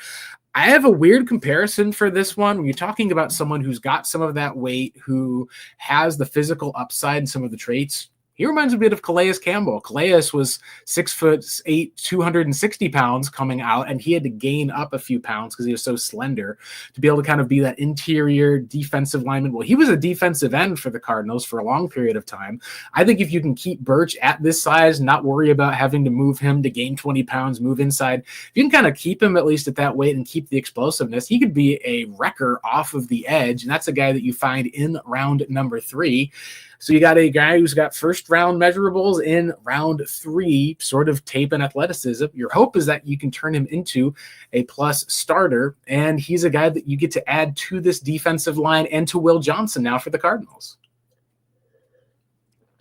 I have a weird comparison for this one. When you're talking about someone who's got some of that weight, who has the physical upside and some of the traits, he reminds me a bit of Calais Campbell. Calais was 6'8", 260 pounds coming out, and he had to gain up a few pounds because he was so slender to be able to kind of be that interior defensive lineman. Well, he was a defensive end for the Cardinals for a long period of time. I think if you can keep Birch at this size, not worry about having to move him to gain 20 pounds, move inside, if you can kind of keep him at least at that weight and keep the explosiveness, he could be a wrecker off of the edge, and that's a guy that you find in round number 3. So you got a guy who's got first-round measurables in round 3, sort of tape and athleticism. Your hope is that you can turn him into a plus starter, and he's a guy that you get to add to this defensive line and to Will Johnson now for the Cardinals.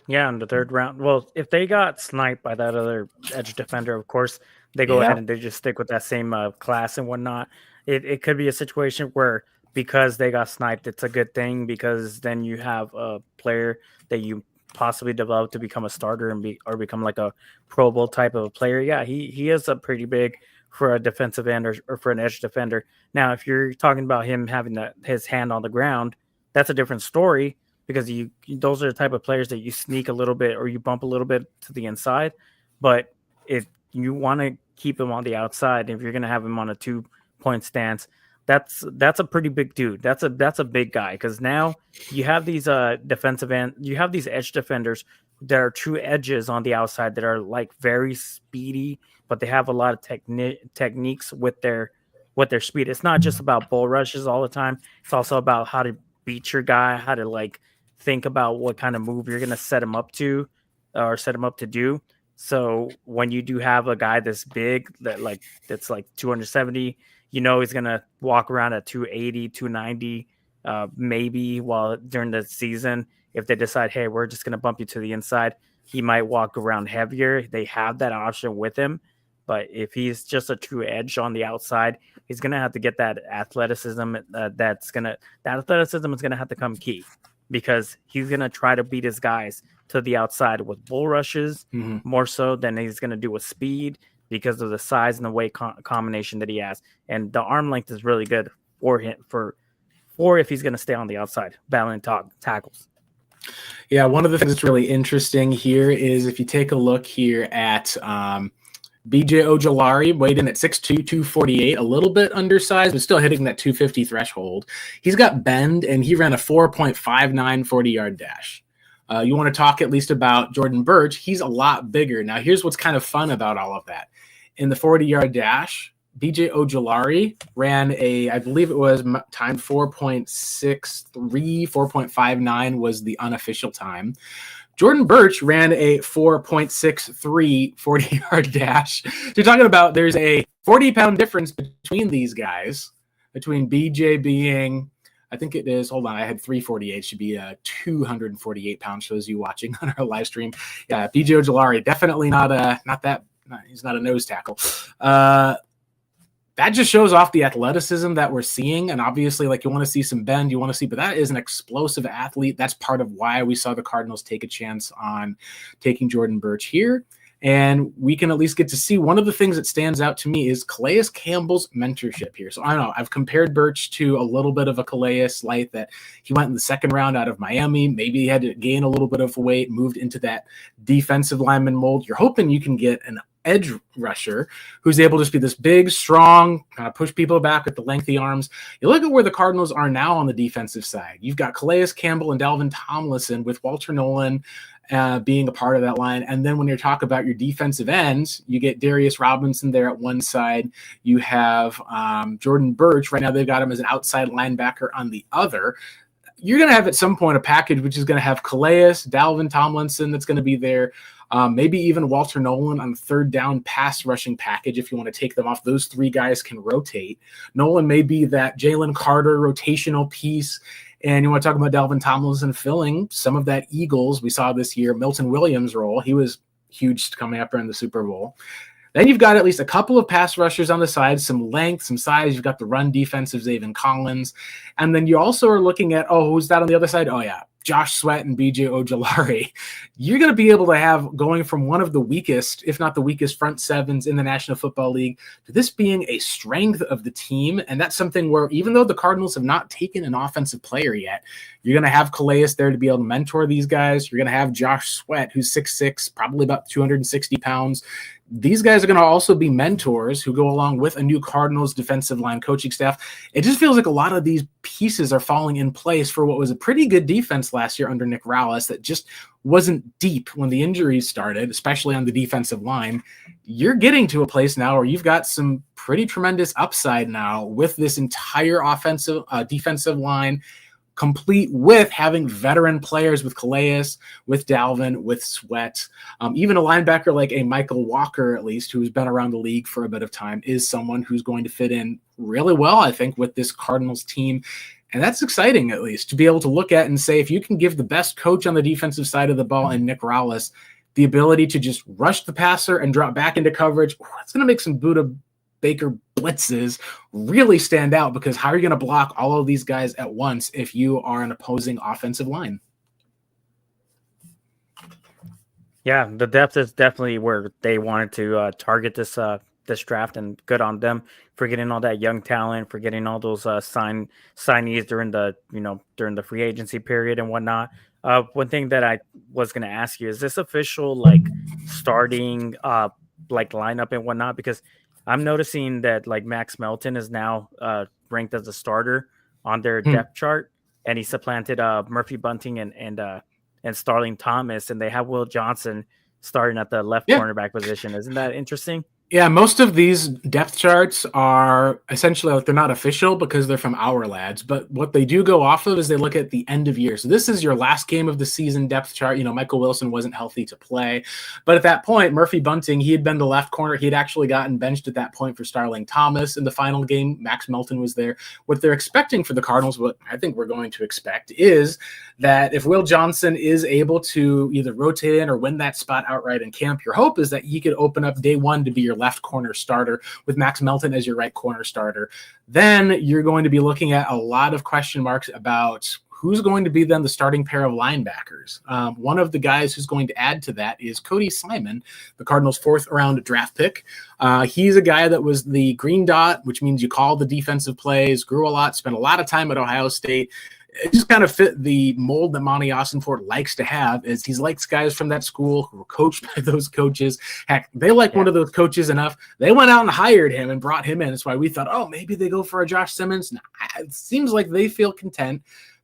Yeah, in the third round. Well, if they got sniped by that other edge defender, of course, they go ahead and they just stick with that same class and whatnot. It could be a situation where, because they got sniped, it's a good thing, because then you have a player that you possibly develop to become a starter and become like a Pro Bowl type of a player. Yeah, he is a pretty big for a defensive end or for an edge defender. Now, if you're talking about him having his hand on the ground, that's a different story, because those are the type of players that you sneak a little bit or you bump a little bit to the inside. But if you want to keep him on the outside, if you're going to have him on a 2-point stance, that's a pretty big dude. That's a big guy, because now you have these defensive end, you have these edge defenders that are true edges on the outside that are like very speedy, but they have a lot of techniques with their speed. It's not just about bull rushes all the time. It's also about how to beat your guy, how to like think about what kind of move you're going to set him up to or set him up to do. So when you do have a guy this big that's like 270, you know he's going to walk around at 280, 290, maybe during the season. If they decide, hey, we're just going to bump you to the inside, he might walk around heavier. They have that option with him. But if he's just a true edge on the outside, he's going to have to get that athleticism. That athleticism is going to have to come key, because he's going to try to beat his guys to the outside with bull rushes more so than he's going to do with speed, because of the size and the weight combination that he has. And the arm length is really good for him for if he's going to stay on the outside battling tackles. Yeah, one of the things that's really interesting here is if you take a look here at BJ Ojulari, weighed in at 6'2", 248, a little bit undersized, but still hitting that 250 threshold. He's got bend, and he ran a 4.59 40-yard dash. You want to talk at least about Jordan Birch. He's a lot bigger. Now, here's what's kind of fun about all of that. In the 40-yard dash, BJ Ojulari ran I believe it was timed 4.63, 4.59 was the unofficial time. Jordan Birch ran a 4.63 40-yard dash. So you're talking about there's a 40-pound difference between these guys, between BJ being, I think it is, hold on, I had 348, should be 248 pounds for those of you watching on our live stream. Yeah, BJ Ojulari, definitely not that, he's not a nose tackle. That just shows off the athleticism that we're seeing. And obviously, like, you want to see some bend, but that is an explosive athlete. That's part of why we saw the Cardinals take a chance on taking Jordan Birch here. And we can at least get to see one of the things that stands out to me is Calais Campbell's mentorship here. So I don't know, I've compared Birch to a little bit of a Calais light, that he went in the second round out of Miami. Maybe he had to gain a little bit of weight, moved into that defensive lineman mold. You're hoping you can get an edge rusher who's able to just be this big, strong, kind of push people back with the lengthy arms. You look at where the Cardinals are now on the defensive side. You've got Calais Campbell and Dalvin Tomlinson, with Walter Nolan being a part of that line. And then when you talk about your defensive ends, you get Darius Robinson there at one side. You have Jordan Birch. Right now they've got him as an outside linebacker on the other. You're going to have at some point a package which is going to have Calais, Dalvin Tomlinson that's going to be there. Maybe even Walter Nolan on the third down pass rushing package if you want to take them off. Those three guys can rotate. Nolan may be that Jalen Carter rotational piece. And you want to talk about Dalvin Tomlinson filling some of that Eagles we saw this year, Milton Williams role. He was huge coming up in the Super Bowl. Then you've got at least a couple of pass rushers on the side, some length, some size. You've got the run defense of Zaven Collins. And then you also are looking at, who's that on the other side? Oh, yeah, Josh Sweat and BJ Ojulari. You're going to be able to have going from one of the weakest, if not the weakest, front sevens in the National Football League to this being a strength of the team. And that's something where, even though the Cardinals have not taken an offensive player yet, you're going to have Calais there to be able to mentor these guys. You're going to have Josh Sweat, who's 6'6", probably about 260 pounds. These guys are going to also be mentors who go along with a new Cardinals defensive line coaching staff. It just feels like a lot of these pieces are falling in place for what was a pretty good defense last year under Nick Rallis that just wasn't deep when the injuries started, especially on the defensive line. You're getting to a place now where you've got some pretty tremendous upside now with this entire defensive line, complete with having veteran players with Calais, with Dalvin, with Sweat. Even a linebacker like a Michael Walker, at least, who's been around the league for a bit of time, is someone who's going to fit in really well, I think, with this Cardinals team. And that's exciting, at least, to be able to look at and say, if you can give the best coach on the defensive side of the ball and Nick Rallis the ability to just rush the passer and drop back into coverage, it's going to make some Buda Baker blitzes really stand out, because how are you going to block all of these guys at once if you are an opposing offensive line? Yeah, the depth is definitely where they wanted to target this draft, and good on them for getting all that young talent, for getting all those signees during the free agency period and whatnot. One thing that I was going to ask you, is this official starting lineup and whatnot? Because I'm noticing that Max Melton is now ranked as a starter on their depth chart, and he supplanted Murphy Bunting and Starling Thomas, and they have Will Johnson starting at the left cornerback position. Isn't that interesting? Yeah, most of these depth charts are essentially they're not official because they're from our lads, but what they do go off of is they look at the end of year. So this is your last game of the season depth chart. Michael Wilson wasn't healthy to play, but at that point, Murphy Bunting, he had been the left corner. He had actually gotten benched at that point for Starling Thomas in the final game. Max Melton was there. What they're expecting for the Cardinals, what I think we're going to expect, is that if Will Johnson is able to either rotate in or win that spot outright in camp, your hope is that he could open up day one to be your left corner starter with Max Melton as your right corner starter. Then you're going to be looking at a lot of question marks about who's going to be then the starting pair of linebackers. One of the guys who's going to add to that is Cody Simon, the Cardinals' 4th round draft pick. He's a guy that was the green dot, which means you call the defensive plays, grew a lot, spent a lot of time at Ohio State. It just kind of fit the mold that Monti Ossenfort likes to have, is he likes guys from that school who were coached by those coaches. Heck, they like one of those coaches enough. They went out and hired him and brought him in. That's why we thought, oh, maybe they go for a Josh Simmons. Nah, it seems like they feel content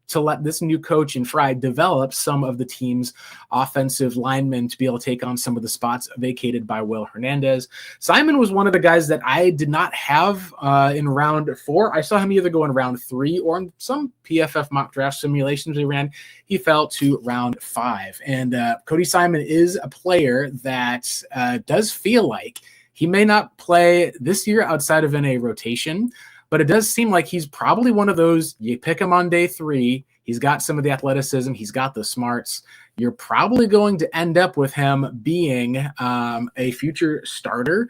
to let this new coach in Fry develop some of the team's offensive linemen to be able to take on some of the spots vacated by Will Hernandez. Simon was one of the guys that I did not have in round 4. I saw him either go in round 3 or in some PFF mock draft simulations we ran. He fell to round 5. And Cody Simon is a player that does feel like he may not play this year outside of in a rotation, but it does seem like he's probably one of those, you pick him on day 3, he's got some of the athleticism, he's got the smarts. You're probably going to end up with him being a future starter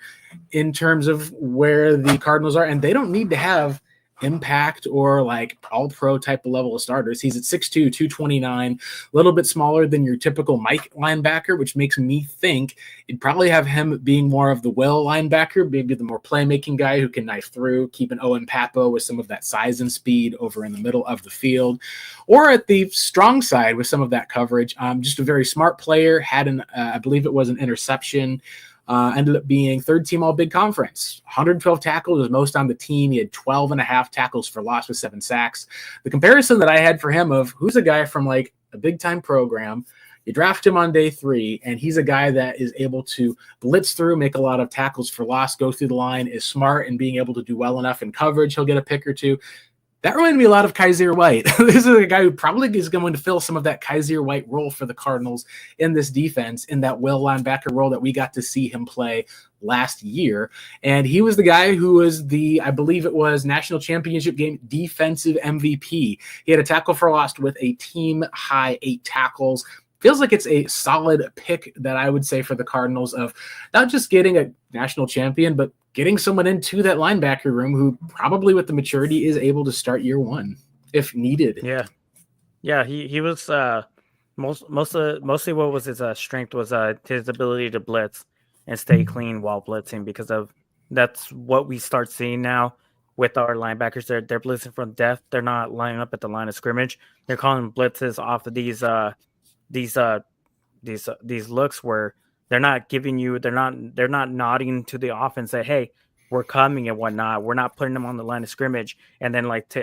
in terms of where the Cardinals are. And they don't need to have impact or like all-pro type of level of starters. He's at 6'2", 229, a little bit smaller than your typical Mike linebacker, which makes me think you'd probably have him being more of the Will linebacker, maybe the more playmaking guy who can knife through, keep an Owen Papo with some of that size and speed over in the middle of the field, or at the strong side with some of that coverage. Just a very smart player, had an, I believe it was an interception, ended up being 3rd team all big conference, 112 tackles was most on the team. He had 12 and a half tackles for loss with 7 sacks. The comparison that I had for him of who's a guy from like a big time program, you draft him on day 3 and he's a guy that is able to blitz through, make a lot of tackles for loss, go through the line, is smart and being able to do well enough in coverage. He'll get a pick or two. That reminded me a lot of Kaiser White. This is a guy who probably is going to fill some of that Kaiser White role for the Cardinals in this defense, in that Will linebacker role that we got to see him play last year. And he was the guy who was the, I believe it was national championship game defensive MVP. He had a tackle for loss with a team high 8 tackles. Feels like it's a solid pick that I would say for the Cardinals of not just getting a national champion, but getting someone into that linebacker room who probably with the maturity is able to start year 1 if needed. Yeah. He was mostly what was his strength was his ability to blitz and stay clean while blitzing, because of that's what we start seeing now with our linebackers. They're blitzing from depth. They're not lining up at the line of scrimmage. They're calling blitzes off of these looks where they're not giving you, they're not nodding to the offense that, hey, we're coming and whatnot. We're not putting them on the line of scrimmage and then like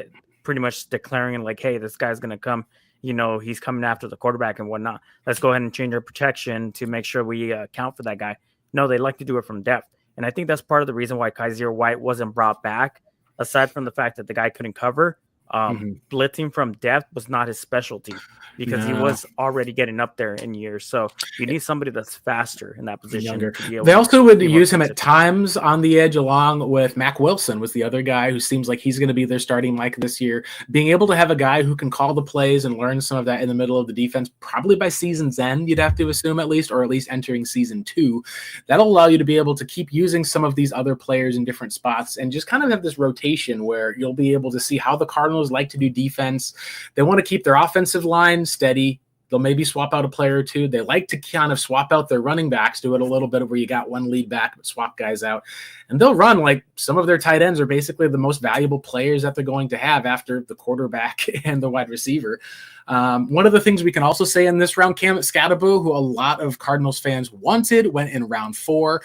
pretty much declaring like, hey, this guy's gonna come. He's coming after the quarterback and whatnot. Let's go ahead and change our protection to make sure we account for that guy. No, they like to do it from depth, and I think that's part of the reason why Kaiser White wasn't brought back. Aside from the fact that the guy couldn't cover, blitzing from depth was not his specialty, because he was already getting up there in years. So you need somebody that's faster in that position. They also would use him at times on the edge, along with Mac Wilson was the other guy who seems like he's going to be their starting Mike this year. Being able to have a guy who can call the plays and learn some of that in the middle of the defense, probably by season's end, you'd have to assume at least, or at least entering season 2. That'll allow you to be able to keep using some of these other players in different spots and just kind of have this rotation where you'll be able to see how the Cardinals like to do defense. They want to keep their offensive line steady. They'll maybe swap out a player or two. They like to kind of swap out their running backs, do it a little bit where you got one lead back, but swap guys out. And they'll run like some of their tight ends are basically the most valuable players that they're going to have after the quarterback and the wide receiver. One of the things we can also say in this round, Cam Scadaboo, who a lot of Cardinals fans wanted, went in round 4.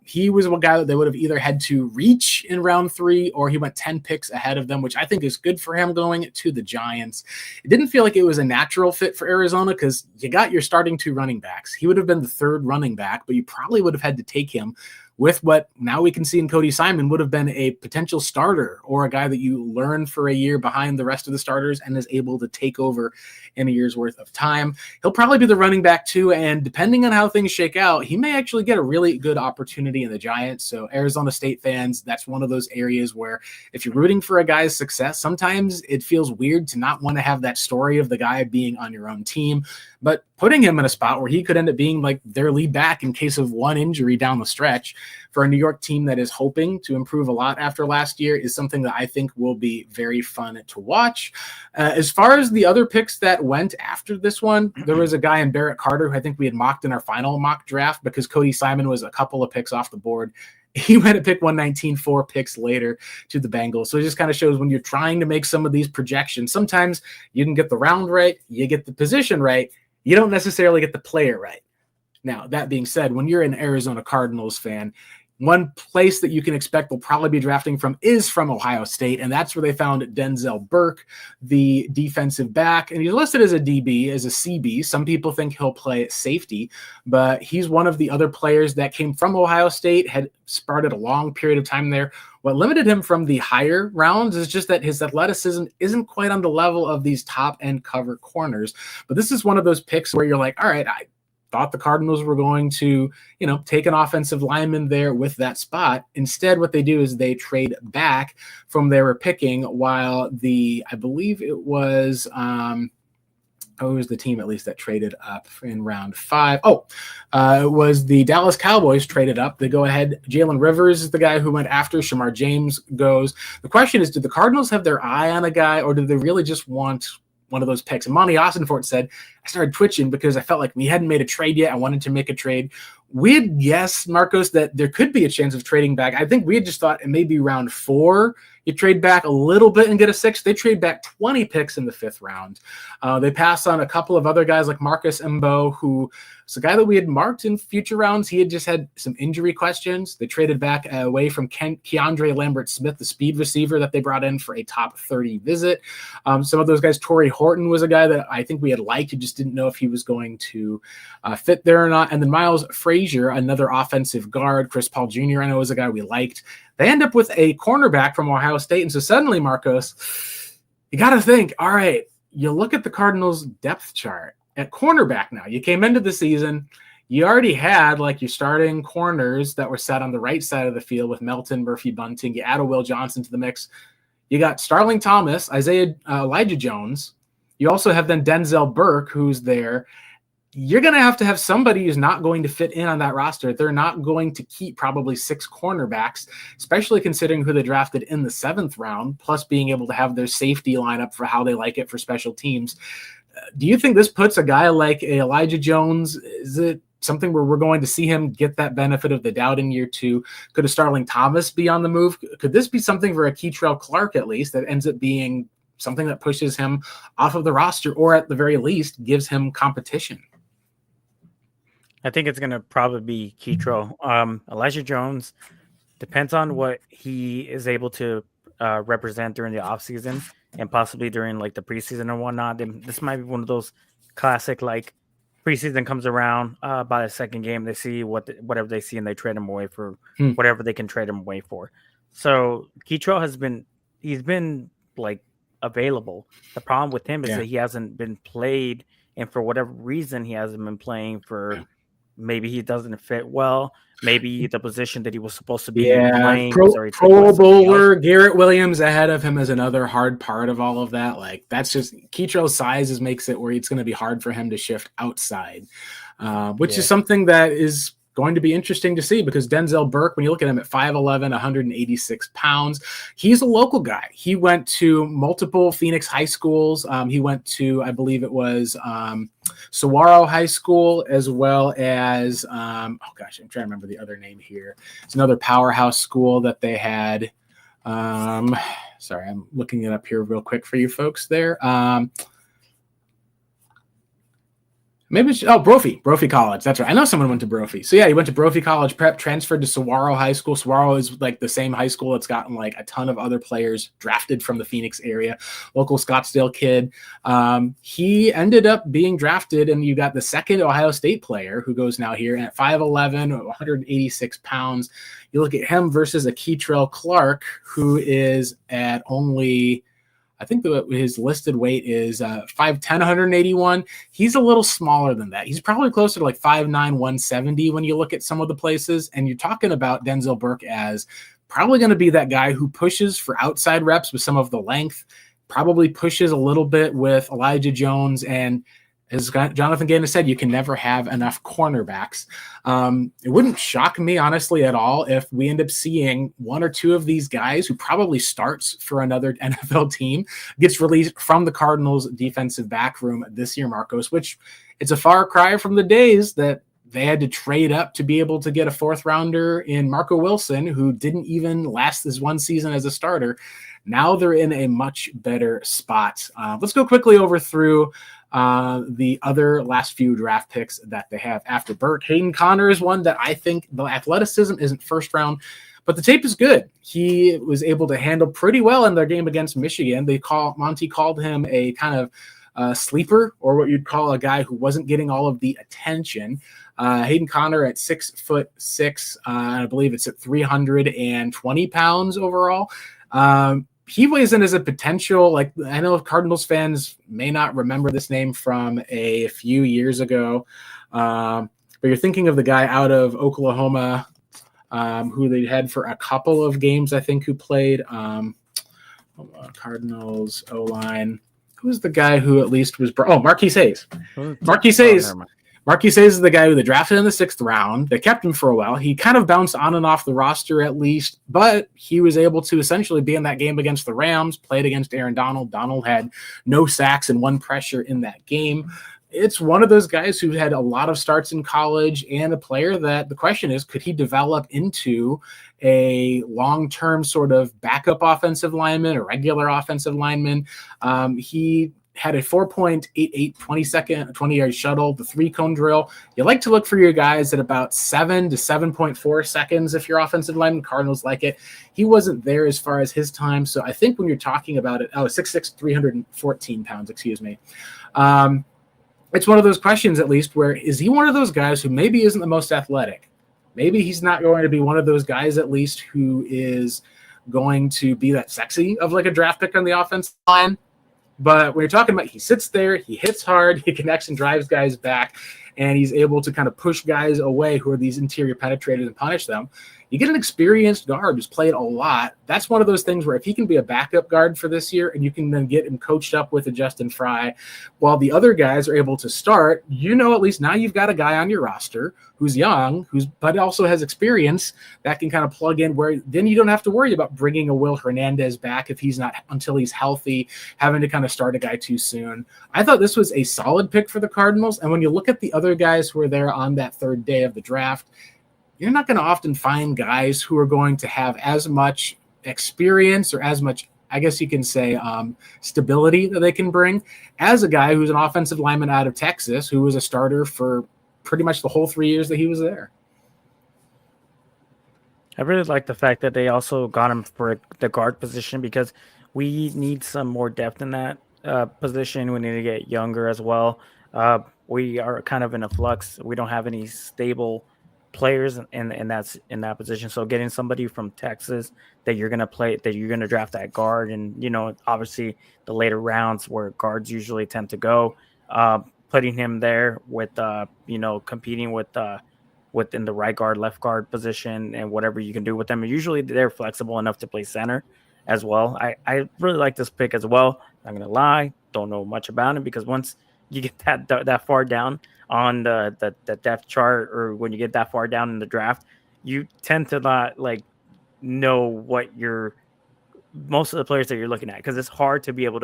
He was a guy that they would have either had to reach in round 3, or he went 10 picks ahead of them, which I think is good for him going to the Giants. It didn't feel like it was a natural fit for Arizona because you got your starting 2 running backs. He would have been the 3rd running back, but you probably would have had to take him with what now we can see in Cody Simon would have been a potential starter, or a guy that you learn for a year behind the rest of the starters and is able to take over in a year's worth of time. He'll probably be the running back too, and depending on how things shake out, he may actually get a really good opportunity in the Giants. So Arizona State fans, that's one of those areas where if you're rooting for a guy's success, sometimes it feels weird to not want to have that story of the guy being on your own team, but putting him in a spot where he could end up being like their lead back in case of one injury down the stretch, for a New York team that is hoping to improve a lot after last year is something that I think will be very fun to watch. As far as the other picks that went after this one, there was a guy in Barrett Carter who I think we had mocked in our final mock draft because Cody Simon was a couple of picks off the board. He went at pick 119, 4 picks later to the Bengals. So it just kind of shows when you're trying to make some of these projections, sometimes you can get the round right, you get the position right, you don't necessarily get the player right. Now, that being said, when you're an Arizona Cardinals fan, one place that you can expect will probably be drafting from is from Ohio State, and that's where they found Denzel Burke, the defensive back, and he's listed as a DB, as a CB. Some people think he'll play safety, but he's one of the other players that came from Ohio State, had started a long period of time there. What limited him from the higher rounds is just that his athleticism isn't quite on the level of these top-end cover corners, but this is one of those picks where you're like, all right, I thought the Cardinals were going to, take an offensive lineman there with that spot. Instead, what they do is they trade back from they were picking while I believe it was, it was the team at least that traded up in round 5. It was the Dallas Cowboys traded up. They go ahead. Jalen Rivers is the guy who went after. Shamar James goes. The question is, did the Cardinals have their eye on a guy, or did they really just want one of those picks? And Monty Austinfort said, I started twitching because I felt like we hadn't made a trade yet. I wanted to make a trade. We had guessed, Marcos, that there could be a chance of trading back. I think we had just thought it may be round 4. You trade back a little bit and get a 6. They trade back 20 picks in the 5th round. They passed on a couple of other guys like Marcus Mbo, who is a guy that we had marked in future rounds. He had just had some injury questions. They traded back away from Keandre Lambert-Smith, the speed receiver that they brought in for a top 30 visit. Some of those guys, Torrey Horton was a guy that I think we had liked. You just didn't know if he was going to fit there or not. And then Miles Frazier, another offensive guard. Chris Paul Jr., I know, was a guy we liked. They end up with a cornerback from Ohio State. And so suddenly, Marcos, you got to think, all right, you look at the Cardinals depth chart at cornerback now. You came into the season, you already had like your starting corners that were set on the right side of the field with Melton, Murphy, Bunting. You add a Will Johnson to the mix. You got Starling Thomas, Elijah Jones. You also have then Denzel Burke, who's there. You're going to have somebody who's not going to fit in on that roster. They're not going to keep probably 6 cornerbacks, especially considering who they drafted in the 7th round, plus being able to have their safety lineup for how they like it for special teams. Do you think this puts a guy like Elijah Jones? Is it something where we're going to see him get that benefit of the doubt in year 2? Could a Starling Thomas be on the move? Could this be something for a Keitrell Clark at least that ends up being something that pushes him off of the roster, or at the very least gives him competition? I think it's going to probably be Keitrell. Elijah Jones depends on what he is able to represent during the offseason and possibly during like the preseason or whatnot. This might be one of those classic, like, preseason comes around, by the second game, they see whatever they see and they trade him away for whatever they can trade him away for. So Keitrell he's been like available. The problem with him is that he hasn't been played, and for whatever reason, he hasn't been playing for. Maybe he doesn't fit well. Maybe the position that he was supposed to be playing. Pro Bowler Garrett Williams ahead of him is another hard part of all of that. Like, that's just Keitrell's size makes it where it's going to be hard for him to shift outside, which is something that is going to be interesting to see, because Denzel Burke, when you look at him at 5'11", 186 pounds, he's a local guy. He went to multiple Phoenix high schools. He went to, I believe it was Saguaro High School, as well as, I'm trying to remember the other name here. It's another powerhouse school that they had. Sorry, I'm looking it up here real quick for you folks there. Maybe it's Brophy College. That's right. I know someone went to Brophy. So yeah, he went to Brophy College Prep, transferred to Saguaro High School. Saguaro is like the same high school that's gotten like a ton of other players drafted from the Phoenix area. Local Scottsdale kid. He ended up being drafted, and you got the second Ohio State player who goes now here at 5'11", 186 pounds. You look at him versus a Keitrell Clark, who is at only, I think his listed weight is 5'10", 181. He's a little smaller than that. He's probably closer to like 5'9", 170 when you look at some of the places. And you're talking about Denzel Burke as probably going to be that guy who pushes for outside reps with some of the length, probably pushes a little bit with Elijah Jones. And as Jonathan Gannon said, you can never have enough cornerbacks. It wouldn't shock me, honestly, at all if we end up seeing one or two of these guys who probably starts for another NFL team gets released from the Cardinals defensive back room this year, Marcos, which it's a far cry from the days that they had to trade up to be able to get a fourth rounder in Marco Wilson, who didn't even last this one season as a starter. Now they're in a much better spot. Let's go quickly over through the other last few draft picks that they have after Burt. Hayden Conner is one that I think the athleticism isn't first round, but the tape is good. He was able to handle pretty well in their game against Michigan. Monty called him a kind of sleeper, or what you'd call a guy who wasn't getting all of the attention. Hayden Conner at 6'6", I believe it's at 320 pounds overall. He weighs in as a potential, like, I know Cardinals fans may not remember this name from a few years ago, but you're thinking of the guy out of Oklahoma, who they had for a couple of games, I think, who played Cardinals O-line. Who's the guy who at least was Marquise Hayes. Marquise Hayes. Marquise Hayes is the guy who they drafted in the 6th round. They kept him for a while. He kind of bounced on and off the roster at least, but he was able to essentially be in that game against the Rams, played against Aaron Donald. Donald had no sacks and 1 pressure in that game. It's one of those guys who had a lot of starts in college and a player that the question is, could he develop into a long-term sort of backup offensive lineman, a regular offensive lineman? He had a 4.88 20-yard shuttle, the 3-cone drill. You like to look for your guys at about 7 to 7.4 seconds if you're offensive lineman. Cardinals like it. He wasn't there as far as his time. So I think when you're talking about it, 6'6", 314 pounds, excuse me. It's one of those questions, at least, where is he one of those guys who maybe isn't the most athletic? Maybe he's not going to be one of those guys, at least, who is going to be that sexy of like a draft pick on the offensive line. But when you're talking about, he sits there, he hits hard, he connects and drives guys back, and he's able to kind of push guys away who are these interior penetrators and punish them. You get an experienced guard who's played a lot. That's one of those things where if he can be a backup guard for this year and you can then get him coached up with a Justin Fry while the other guys are able to start, at least now you've got a guy on your roster who's young, but also has experience that can kind of plug in, where then you don't have to worry about bringing a Will Hernandez back if he's not, until he's healthy, having to kind of start a guy too soon. I thought this was a solid pick for the Cardinals. And when you look at the other guys who were there on that 3rd day of the draft, you're not going to often find guys who are going to have as much experience or as much, I guess you can say, stability that they can bring as a guy who's an offensive lineman out of Texas who was a starter for pretty much the whole 3 years that he was there. I really like the fact that they also got him for the guard position, because we need some more depth in that position. We need to get younger as well. We are kind of in a flux. We don't have any stable players in that position. So getting somebody from Texas that you're going to draft that guard, and obviously the later rounds where guards usually tend to go, putting him there with competing within the right guard, left guard position, and whatever you can do with them. And usually they're flexible enough to play center as well. I really like this pick as well. I'm gonna lie, don't know much about him, because once you get that far down on the depth chart, or when you get that far down in the draft, you tend to not know what most of the players that you're looking at, because it's hard to be able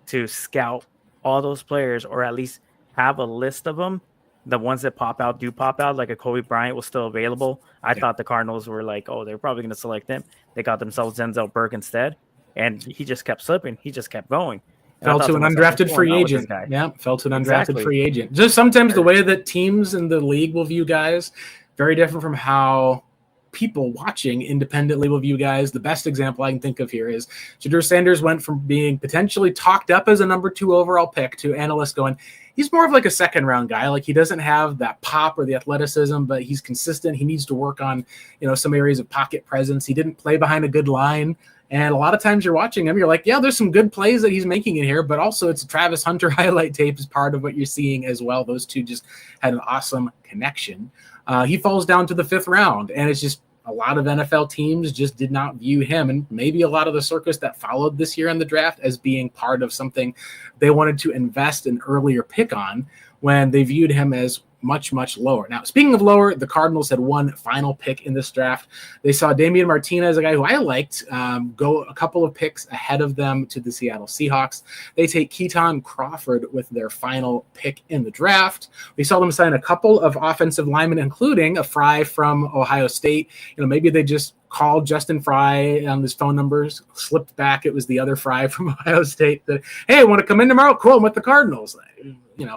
to scout all those players, or at least have a list of them. The ones that pop out, like a Kobe Bryant was still available. I thought the Cardinals were they're probably going to select him. They got themselves Denzel Burke instead, and he just kept slipping. He just kept going. Fell to an undrafted free agent. Yeah, fell to an undrafted free agent. Just sometimes the way that teams in the league will view guys, very different from how people watching independently will view guys. The best example I can think of here is Shedeur Sanders went from being potentially talked up as a number 2 overall pick to analysts going, he's more of like a 2nd round guy. He doesn't have that pop or the athleticism, but he's consistent. He needs to work on, some areas of pocket presence. He didn't play behind a good line. And a lot of times you're watching him, you're like, yeah, there's some good plays that he's making in here, but also it's a Travis Hunter highlight tape is part of what you're seeing as well. Those two just had an awesome connection. He falls down to the 5th round, and it's just a lot of NFL teams just did not view him, and maybe a lot of the circus that followed this year in the draft, as being part of something they wanted to invest an earlier pick on. when they viewed him as much, much lower. Now, speaking of lower, the Cardinals had one final pick in this draft. They saw Damian Martinez, a guy who I liked, go a couple of picks ahead of them to the Seattle Seahawks. They take Keaton Crawford with their final pick in the draft. We saw them sign a couple of offensive linemen, including a Fry from Ohio State. Maybe they just called Justin Fry on his phone numbers, slipped back. It was the other Fry from Ohio State that, hey, I want to come in tomorrow. Cool, I'm with the Cardinals.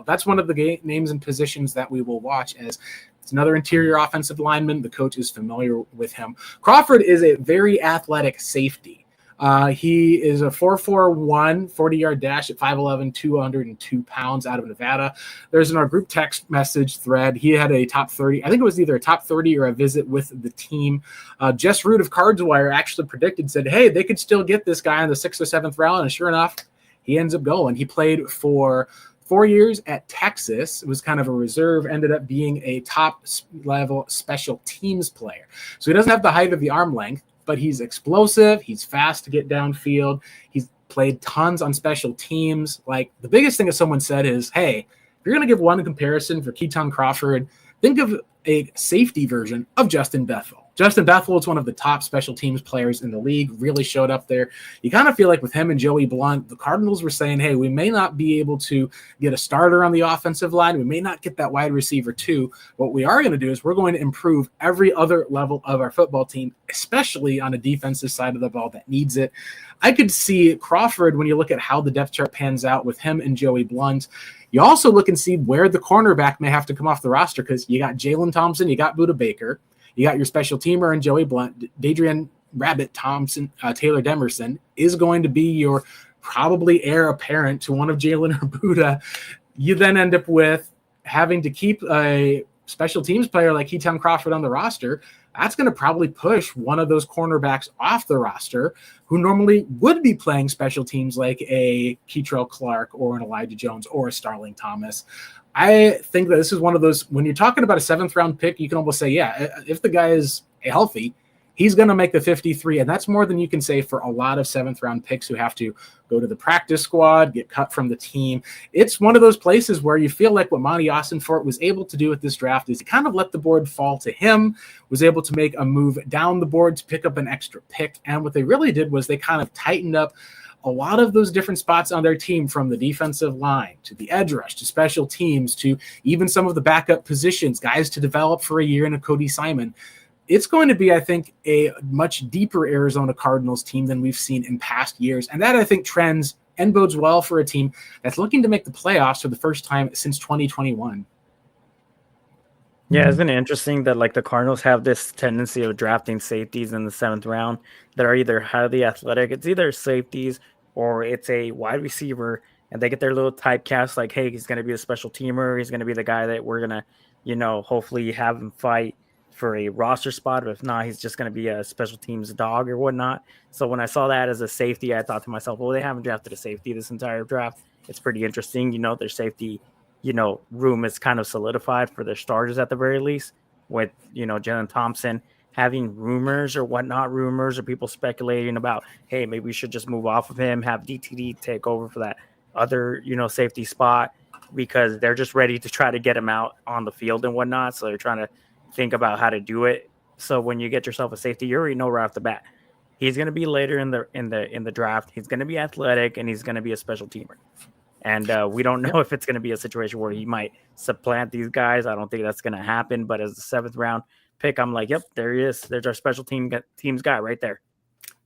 That's one of the names and positions that we will watch, as it's another interior offensive lineman. The coach is familiar with him. Crawford is a very athletic safety. He is a 4.41 40-yard dash at 5'11", 202 pounds out of Nevada. There's in our group text message thread, he had a top 30. I think it was either a top 30 or a visit with the team. Jess Root of Cards Wire actually predicted, said, hey, they could still get this guy in the 6th or 7th round. And sure enough, he ends up going. He played for 4 years at Texas. It was kind of a reserve, ended up being a top-level special teams player. So he doesn't have the height of the arm length, but he's explosive. He's fast to get downfield. He's played tons on special teams. Like, the biggest thing that someone said is, hey, if you're going to give one comparison for Keaton Crawford, think of a safety version of Justin Bethel. Justin Bethel is one of the top special teams players in the league, really showed up there. You kind of feel like with him and Joey Blount, the Cardinals were saying, hey, we may not be able to get a starter on the offensive line. We may not get that wide receiver too. What we are going to do is we're going to improve every other level of our football team, especially on the defensive side of the ball that needs it. I could see Crawford, when you look at how the depth chart pans out with him and Joey Blount. You also look and see where the cornerback may have to come off the roster, because you got Jalen Thompson, you got Budda Baker, you got your special teamer and Joey Blount. Dadrian Rabbit Thompson, Taylor Demerson is going to be your probably heir apparent to one of Jalen or Budda. You then end up with having to keep a special teams player like Keaton Crawford on the roster. That's going to probably push one of those cornerbacks off the roster who normally would be playing special teams, like a Keitrell Clark or an Elijah Jones or a Starling Thomas. I think that this is one of those, when you're talking about a 7th round pick, you can almost say, yeah, if the guy is healthy, he's going to make the 53. And that's more than you can say for a lot of 7th round picks who have to go to the practice squad, get cut from the team. It's one of those places where you feel like what Monti Ossenfort was able to do with this draft is he kind of let the board fall to him, was able to make a move down the board to pick up an extra pick. And what they really did was they kind of tightened up a lot of those different spots on their team, from the defensive line to the edge rush to special teams to even some of the backup positions, guys to develop for a year in a Cody Simon. It's going to be, I think, a much deeper Arizona Cardinals team than we've seen in past years. And that, I think, trends and bodes well for a team that's looking to make the playoffs for the first time since 2021. Yeah, isn't it interesting that the Cardinals have this tendency of drafting safeties in the 7th round that are either highly athletic, it's either safeties or it's a wide receiver, and they get their little typecast like, hey, he's going to be a special teamer. He's going to be the guy that we're going to, hopefully have him fight for a roster spot. But if not, he's just going to be a special teams dog or whatnot. So when I saw that as a safety, I thought to myself, well, they haven't drafted a safety this entire draft. It's pretty interesting. Their safety, room is kind of solidified for their starters at the very least, with, Jalen Thompson having rumors or people speculating about, hey, maybe we should just move off of him, have DTD take over for that other, safety spot, because they're just ready to try to get him out on the field and whatnot. So they're trying to think about how to do it. So when you get yourself a safety, you already know right off the bat, he's going to be later in the draft. He's going to be athletic, and he's going to be a special teamer. And we don't know if it's going to be a situation where he might supplant these guys. I don't think that's going to happen. But as the 7th round pick, I'm like, yep, there he is. There's our special teams guy right there.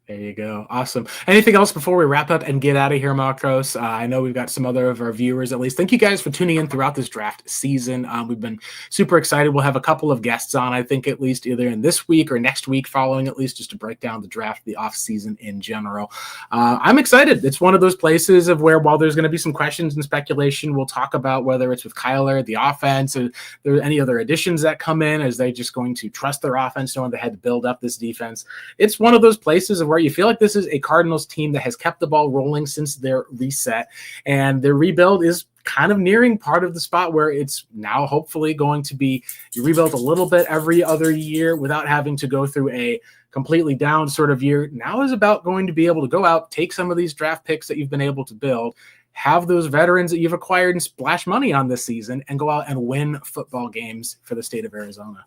There you go. Awesome. Anything else before we wrap up and get out of here, Marcos? I know we've got some other of our viewers, at least. Thank you guys for tuning in throughout this draft season. We've been super excited. We'll have a couple of guests on, I think, at least either in this week or next week following, at least, just to break down the draft, the off season in general. I'm excited. It's one of those places of where, while there's going to be some questions and speculation, we'll talk about whether it's with Kyler, the offense, or there are any other additions that come in. Is they just going to trust their offense, knowing they had to build up this defense? It's one of those places of where you feel like this is a Cardinals team that has kept the ball rolling since their reset, and their rebuild is kind of nearing part of the spot where it's now hopefully going to be you rebuild a little bit every other year without having to go through a completely down sort of year. Now is about going to be able to go out, take some of these draft picks that you've been able to build, have those veterans that you've acquired and splash money on this season and go out and win football games for the state of Arizona.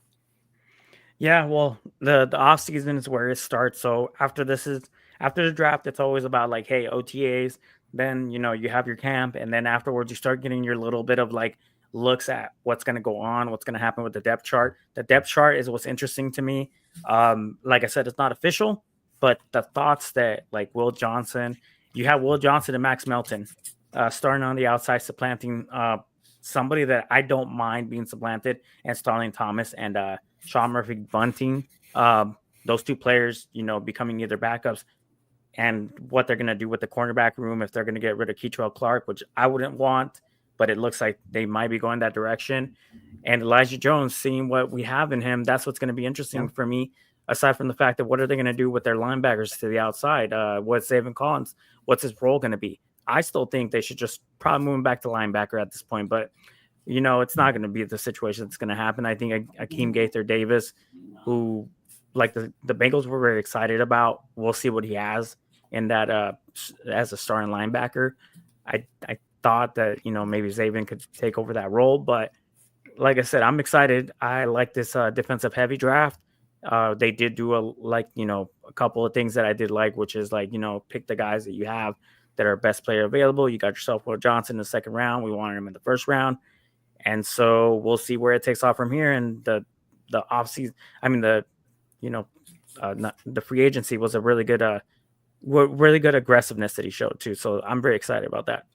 Yeah, well, the off season is where it starts. So after the draft, it's always about like, hey, OTAs. Then you have your camp, and then afterwards you start getting your little bit of like looks at what's going to go on, what's going to happen with the depth chart. The depth chart is what's interesting to me. Like I said, it's not official, but the thoughts that like Will Johnson, you have Will Johnson and Max Melton starting on the outside, supplanting somebody that I don't mind being supplanted, and Starling Thomas and Sean Murphy Bunting. Those two players, becoming either backups, and what they're going to do with the cornerback room, if they're going to get rid of Keitrell Clark, which I wouldn't want, but it looks like they might be going that direction. And Elijah Jones, seeing what we have in him, that's what's going to be interesting for me, aside from the fact that what are they going to do with their linebackers to the outside? What's Zaven Collins? What's his role going to be? I still think they should just probably move him back to linebacker at this point, but it's not going to be the situation that's going to happen. I think Akeem Gaither-Davis, who like the Bengals were very excited about, we'll see what he has in that as a starting linebacker. I thought that maybe Zaven could take over that role, but like I said, I'm excited. I like this defensive heavy draft. They did do a couple of things that I did like, which is like pick the guys that you have that are best player available. You got yourself Will Johnson in the second round. We wanted him in the first round. And so we'll see where it takes off from here. And the offseason, the free agency was a really good aggressiveness that he showed too. So I'm very excited about that.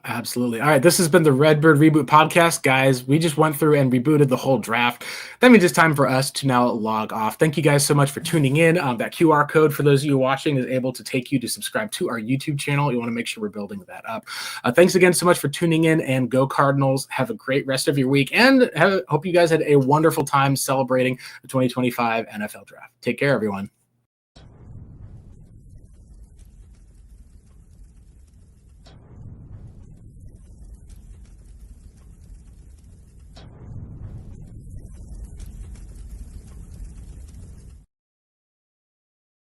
Absolutely. All right. This has been the Redbird Reboot podcast, guys. We just went through and rebooted the whole draft. That means it's time for us to now log off. Thank you guys so much for tuning in. That QR code for those of you watching is able to take you to subscribe to our YouTube channel. You want to make sure we're building that up. Thanks again so much for tuning in, and go Cardinals. Have a great rest of your week, and hope you guys had a wonderful time celebrating the 2025 NFL draft. Take care, everyone.